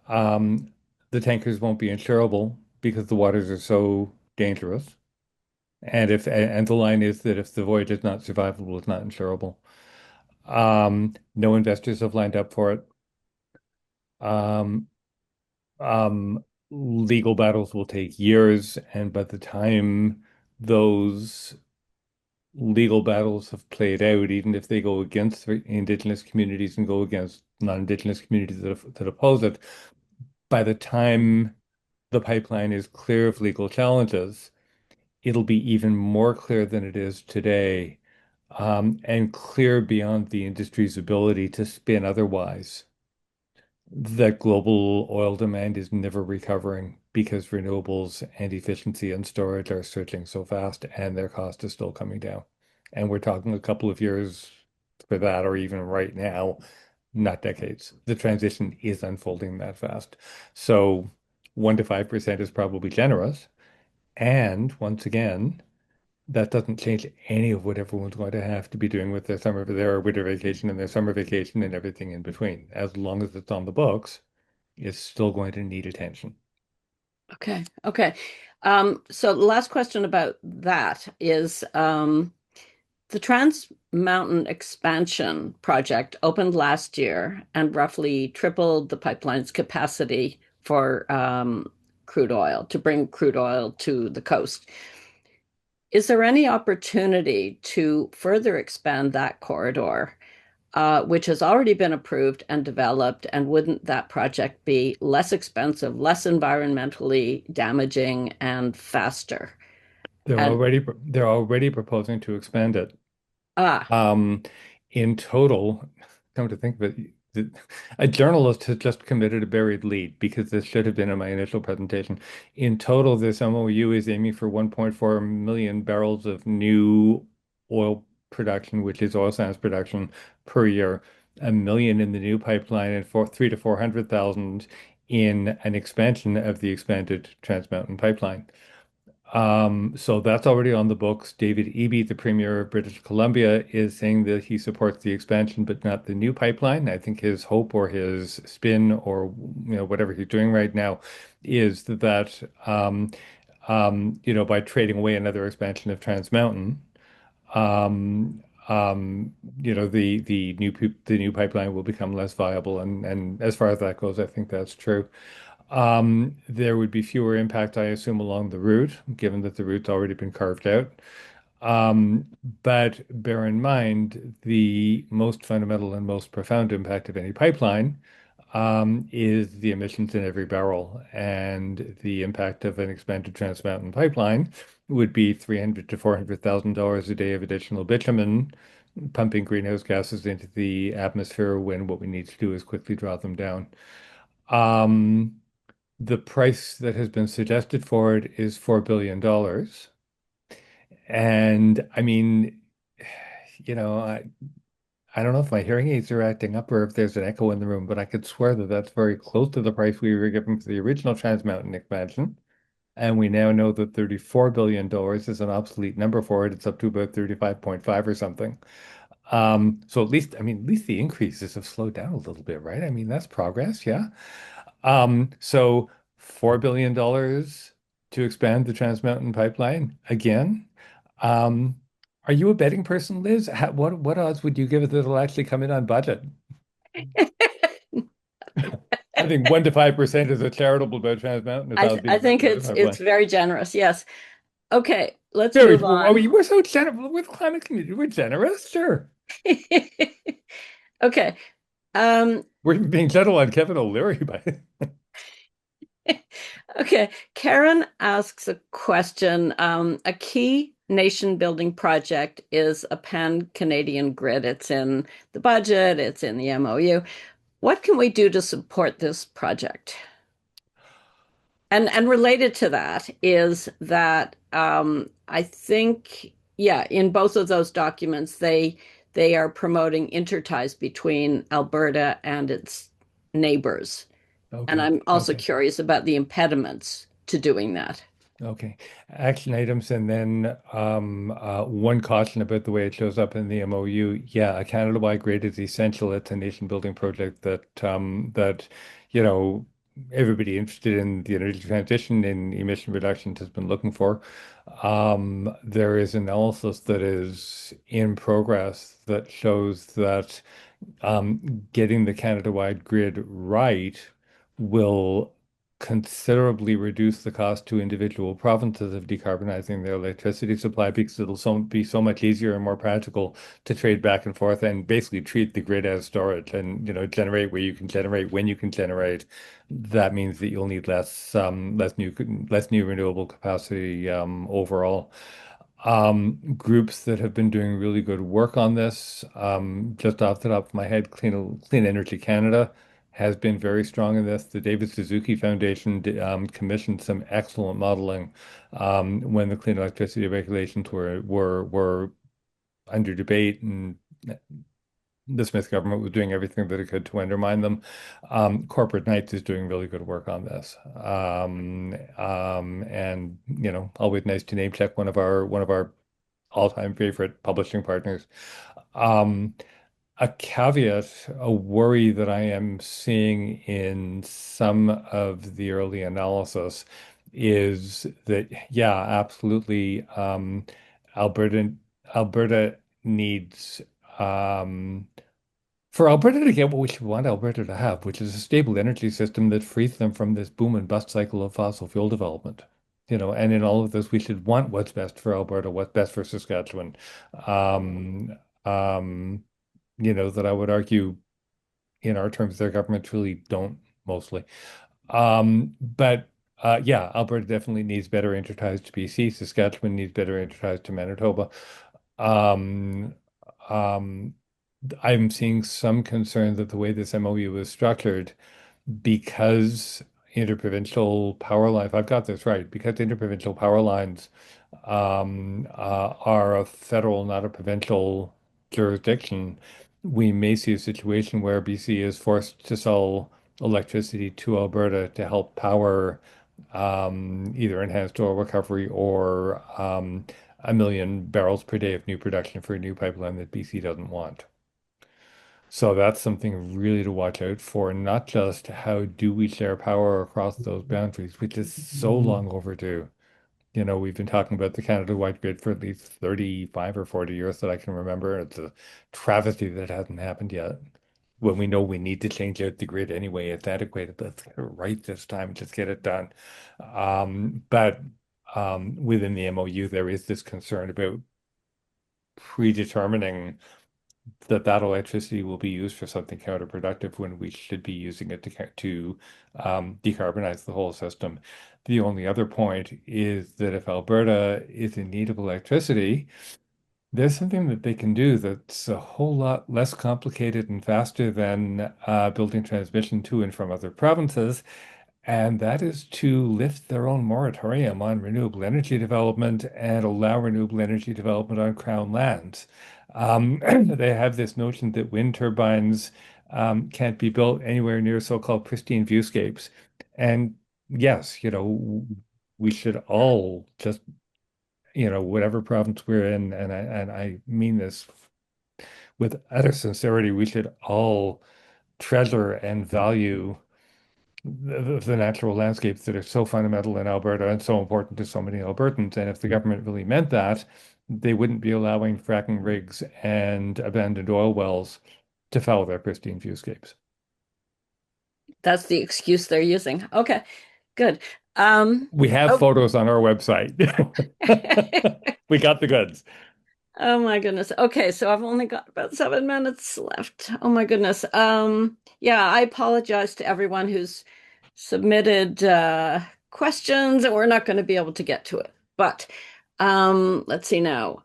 Speaker 6: the tankers won't be insurable because the waters are so dangerous. And the line is that if the voyage is not survivable, it's not insurable. No investors have lined up for it. Legal battles will take years, and by the time those legal battles have played out, even if they go against indigenous communities and go against non-indigenous communities that oppose it, by the time the pipeline is clear of legal challenges, it'll be even more clear than it is today, and clear beyond the industry's ability to spin otherwise, that global oil demand is never recovering because renewables and efficiency and storage are surging so fast and their cost is still coming down. And we're talking a couple of years for that, or even right now, not decades. The transition is unfolding that fast. So 1 to 5% is probably generous. And once again, that doesn't change any of what everyone's going to have to be doing with their winter vacation and their summer vacation and everything in between. As long as it's on the books, is still going to need attention.
Speaker 7: Okay. Okay. So the last question about that is the Trans Mountain Expansion project opened last year and roughly tripled the pipeline's capacity for crude oil to bring crude oil to the coast. Is there any opportunity to further expand that corridor, which has already been approved and developed? And wouldn't that project be less expensive, less environmentally damaging, and faster? And
Speaker 6: They're already proposing to expand it.
Speaker 7: ah,
Speaker 6: Um, in total, come to think of it, a journalist has just committed a buried lead because this should have been in my initial presentation. In total, this MOU is aiming for 1.4 million barrels of new oil production, which is oil sands production per year, a million in the new pipeline, and 3 to 400,000 in an expansion of the expanded Trans Mountain pipeline. So that's already on the books. David Eby, the Premier of British Columbia, is saying that he supports the expansion, but not the new pipeline. I think his hope or his spin or whatever he's doing right now is that by trading away another expansion of Trans Mountain, um, the new pipeline will become less viable. And as far as that goes, I think that's true. There would be fewer impact, I assume, along the route, given that the route's already been carved out. But bear in mind, the most fundamental and most profound impact of any pipeline is the emissions in every barrel. And the impact of an expanded Trans Mountain pipeline would be 300 to $400,000 a day of additional bitumen pumping greenhouse gases into the atmosphere when what we need to do is quickly draw them down. Um, the price that has been suggested for it is $4 billion. And I mean, you know, I don't know if my hearing aids are acting up or if there's an echo in the room, but I could swear that that's very close to the price we were given for the original Trans Mountain expansion. And we now know that $34 billion is an obsolete number for it. It's up to about 35.5 or something. So at least the increases have slowed down a little bit, right? I mean, that's progress, yeah. So $4 billion to expand the Trans Mountain Pipeline again. Um, are you a betting person, Liz? What odds would you give it that it'll actually come in on budget? I think 1 to 5% is a charitable about Trans Mountain, a thousand
Speaker 7: I think
Speaker 6: about the
Speaker 7: it's
Speaker 6: pipeline.
Speaker 7: very generous. Yes. Okay, let's
Speaker 6: Very,
Speaker 7: move
Speaker 6: oh,
Speaker 7: on.
Speaker 6: we're so generous with climate community. We're generous, sure.
Speaker 7: Okay.
Speaker 6: We're being gentle on Kevin O'Leary, but
Speaker 7: Okay. Karen asks a question. A key nation building project is a pan-Canadian grid. It's in the budget, it's in the MOU. What can we do to support this project? And related to that is that I think, yeah, in both of those documents, they are promoting interties between Alberta and its neighbors. And
Speaker 6: okay,
Speaker 7: I'm also
Speaker 6: okay.
Speaker 7: curious about the impediments to doing that.
Speaker 6: Okay. Action items and then one caution about the way it shows up in the MOU. Yeah, a Canada-wide grid is essential. It's a nation-building project that you know everybody interested in the energy transition and emission reductions has been looking for. There is analysis that is in progress that shows that getting the Canada-wide grid right will considerably reduce the cost to individual provinces of decarbonizing their electricity supply because be so much easier and more practical to trade back and forth and basically treat the grid as storage and generate where you can generate when you can generate. That means that you'll need less new renewable capacity overall. Groups that have been doing really good work on this, just off the top of my head, Clean Energy Canada has been very strong in this. The David Suzuki Foundation commissioned some excellent modeling when the clean electricity regulations were under debate, and the Smith government was doing everything that it could to undermine them. Corporate Knights is doing really good work on this, and always nice to name check one of our all-time favorite publishing partners. Um, a caveat, a worry that I am seeing in some of the early analysis is that, yeah, absolutely, Alberta Alberta needs for Alberta to get what we want Alberta to have, which is a stable energy system that frees them from this boom and bust cycle of fossil fuel development. And in all of this, we should want what's best for Alberta, what's best for Saskatchewan. Um, um, that I would argue in our terms, their governments really don't mostly. But yeah, Alberta definitely needs better interties to BC. Saskatchewan needs better interties to Manitoba. Um, um, I'm seeing some concern that the way this MOU is structured, because interprovincial power lines, if I've got this right, because interprovincial power lines are a federal, not a provincial jurisdiction, we may see a situation where BC is forced to sell electricity to Alberta to help power either enhanced oil recovery or 1 million barrels per day of new production for a new pipeline that BC doesn't want. So that's something really to watch out for, not just how do we share power across those boundaries, which is so long overdue. We've been talking about the Canada-wide grid for at least 35 or 40 years that I can remember. It's a travesty that it hasn't happened yet. When we know we need to change out the grid anyway, it's adequate. Let's get it right this time. Just get it done. But within the MOU, there is this concern about predetermining that electricity will be used for something counterproductive when we should be using it to decarbonize the whole system. The only other point is that if Alberta is in need of electricity, there's something that they can do that's a whole lot less complicated and faster than building transmission to and from other provinces, and that is to lift their own moratorium on renewable energy development and allow renewable energy development on Crown lands. They have this notion that wind turbines can't be built anywhere near so-called pristine viewscapes. And yes, we should all just, whatever province we're in, and I mean this with utter sincerity, we should all treasure and value the natural landscapes that are so fundamental in Alberta and so important to so many Albertans. And if the government really meant that, they wouldn't be allowing fracking rigs and abandoned oil wells to foul their pristine viewscapes.
Speaker 7: That's the excuse they're using. Okay, good.
Speaker 6: We have photos on our website. We got the goods.
Speaker 7: Oh my goodness. Okay, so I've only got about 7 minutes left. Oh my goodness. Yeah, I apologize to everyone who's submitted questions, and we're not going to be able to get to it. But let's see now.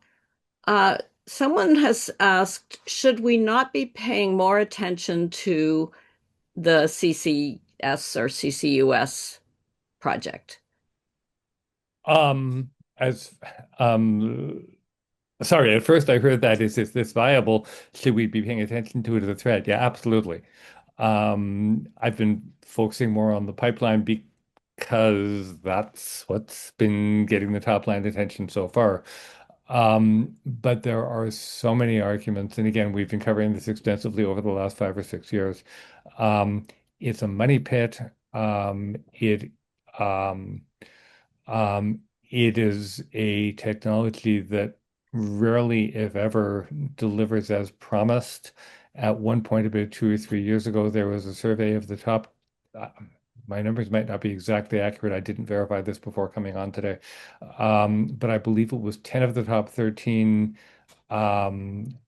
Speaker 7: Someone has asked, should we not be paying more attention to the CCS or CCUS project?
Speaker 6: As Sorry, at first I heard that is this viable? Should we be paying attention to it as a threat? Yeah, absolutely. I've been focusing more on the pipeline because that's what's been getting the top line attention so far. But there are so many arguments, and again, we've been covering this extensively over the last 5 or 6 years. Um, it's a money pit. Um, um, it is a technology that rarely, if ever, delivers as promised. At one point, about 2 or 3 years ago, there was a survey of the top. Uh, my numbers might not be exactly accurate. I didn't verify this before coming on today, but I believe it was 10 of the top 13 sort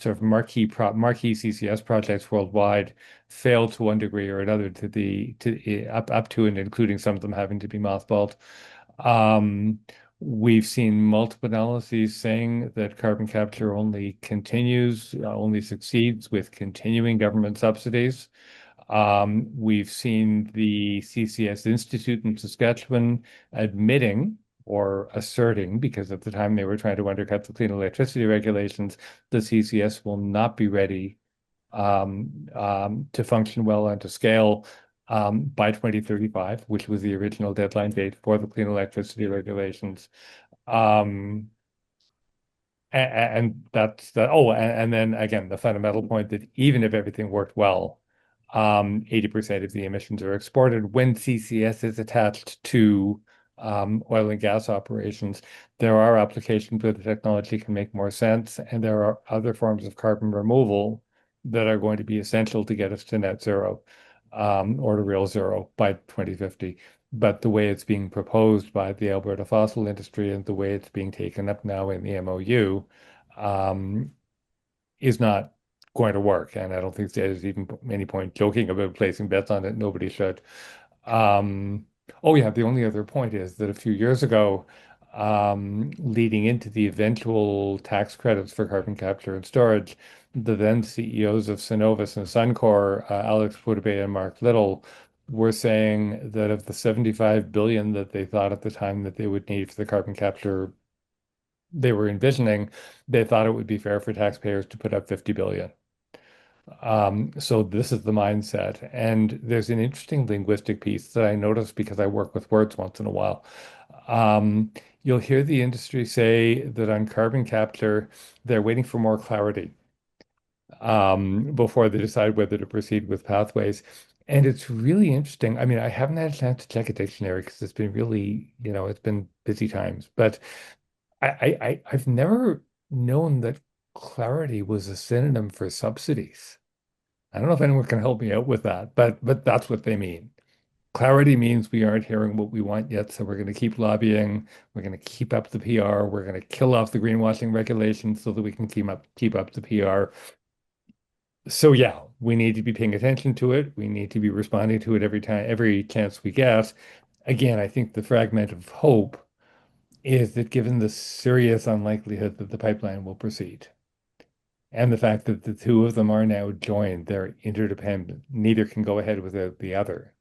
Speaker 6: of marquee CCS projects worldwide failed to one degree or another up to and including some of them having to be mothballed. Um, we've seen multiple analyses saying that carbon capture only succeeds with continuing government subsidies. We've seen the CCS Institute in Saskatchewan admitting or asserting, because at the time they were trying to undercut the clean electricity regulations, the CCS will not be ready to function well and to scale by 2035, which was the original deadline date for the clean electricity regulations. And that's the, oh, and then again, the fundamental point that even if everything worked well, 80% of the emissions are exported. When CCS is attached to oil and gas operations, there are applications where the technology can make more sense, and there are other forms of carbon removal that are going to be essential to get us to net zero, or to real zero by 2050. But the way it's being proposed by the Alberta fossil industry and the way it's being taken up now in the MOU, is not going to work. And I don't think there's even any point joking about placing bets on it. Nobody should. Oh yeah, the only other point is that a few years ago, leading into the eventual tax credits for carbon capture and storage, the then CEOs of Cenovus and Suncor, Alex Pourbaix and Mark Little, were saying that of the 75 billion that they thought at the time that they would need for the carbon capture they were envisioning, they thought it would be fair for taxpayers to put up 50 billion. So this is the mindset. And there's an interesting linguistic piece that I noticed because I work with words once in a while. You'll hear the industry say that on carbon capture, they're waiting for more clarity before they decide whether to proceed with pathways. And it's really interesting. I mean, I haven't had a chance to check a dictionary because it's been really, it's been busy times. But I've never known that clarity was a synonym for subsidies. I don't know if anyone can help me out with that, but that's what they mean. Clarity means we aren't hearing what we want yet, so we're going to keep lobbying. We're going to keep up the PR. We're going to kill off the greenwashing regulations so that we can keep up the PR. So yeah, we need to be paying attention to it. We need to be responding to it every chance we get. Again, I think the fragment of hope is that given the serious unlikelihood that the pipeline will proceed, and the fact that the two of them are now joined, they're interdependent. Neither can go ahead without the other.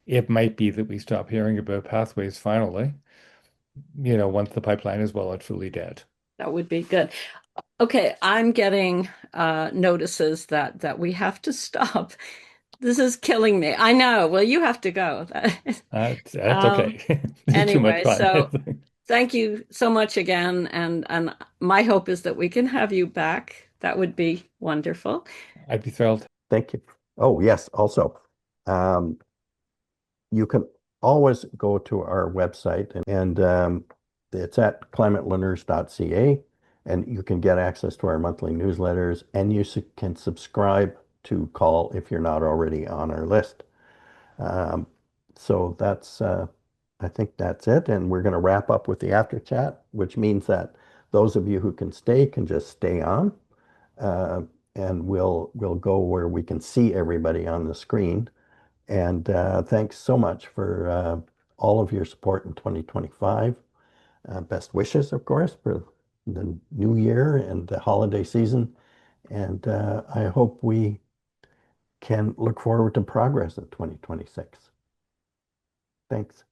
Speaker 6: It might be that we stop hearing about pathways finally, once the pipeline is well and truly dead.
Speaker 7: That would be good. Okay, I'm getting notices that we have to stop. This is killing me. I know. Well, you have to go.
Speaker 6: That's
Speaker 7: Um,
Speaker 6: okay. Too much
Speaker 7: anyway,
Speaker 6: fun.
Speaker 7: so thank you so much again. And my hope is that we can have you back. That would be wonderful.
Speaker 6: I'd be thrilled.
Speaker 2: Thank you. Oh, yes. Also, you can always go to our website and it's at climatelearners.ca, and you can get access to our monthly newsletters, and you can subscribe to Call if you're not already on our list. So I think that's it. And we're going to wrap up with the after chat, which means that those of you who can stay can just stay on. And we'll go where we can see everybody on the screen. And thanks so much for all of your support in 2025. Best wishes, of course, for the new year and the holiday season. And I hope we can look forward to progress in 2026. Thanks.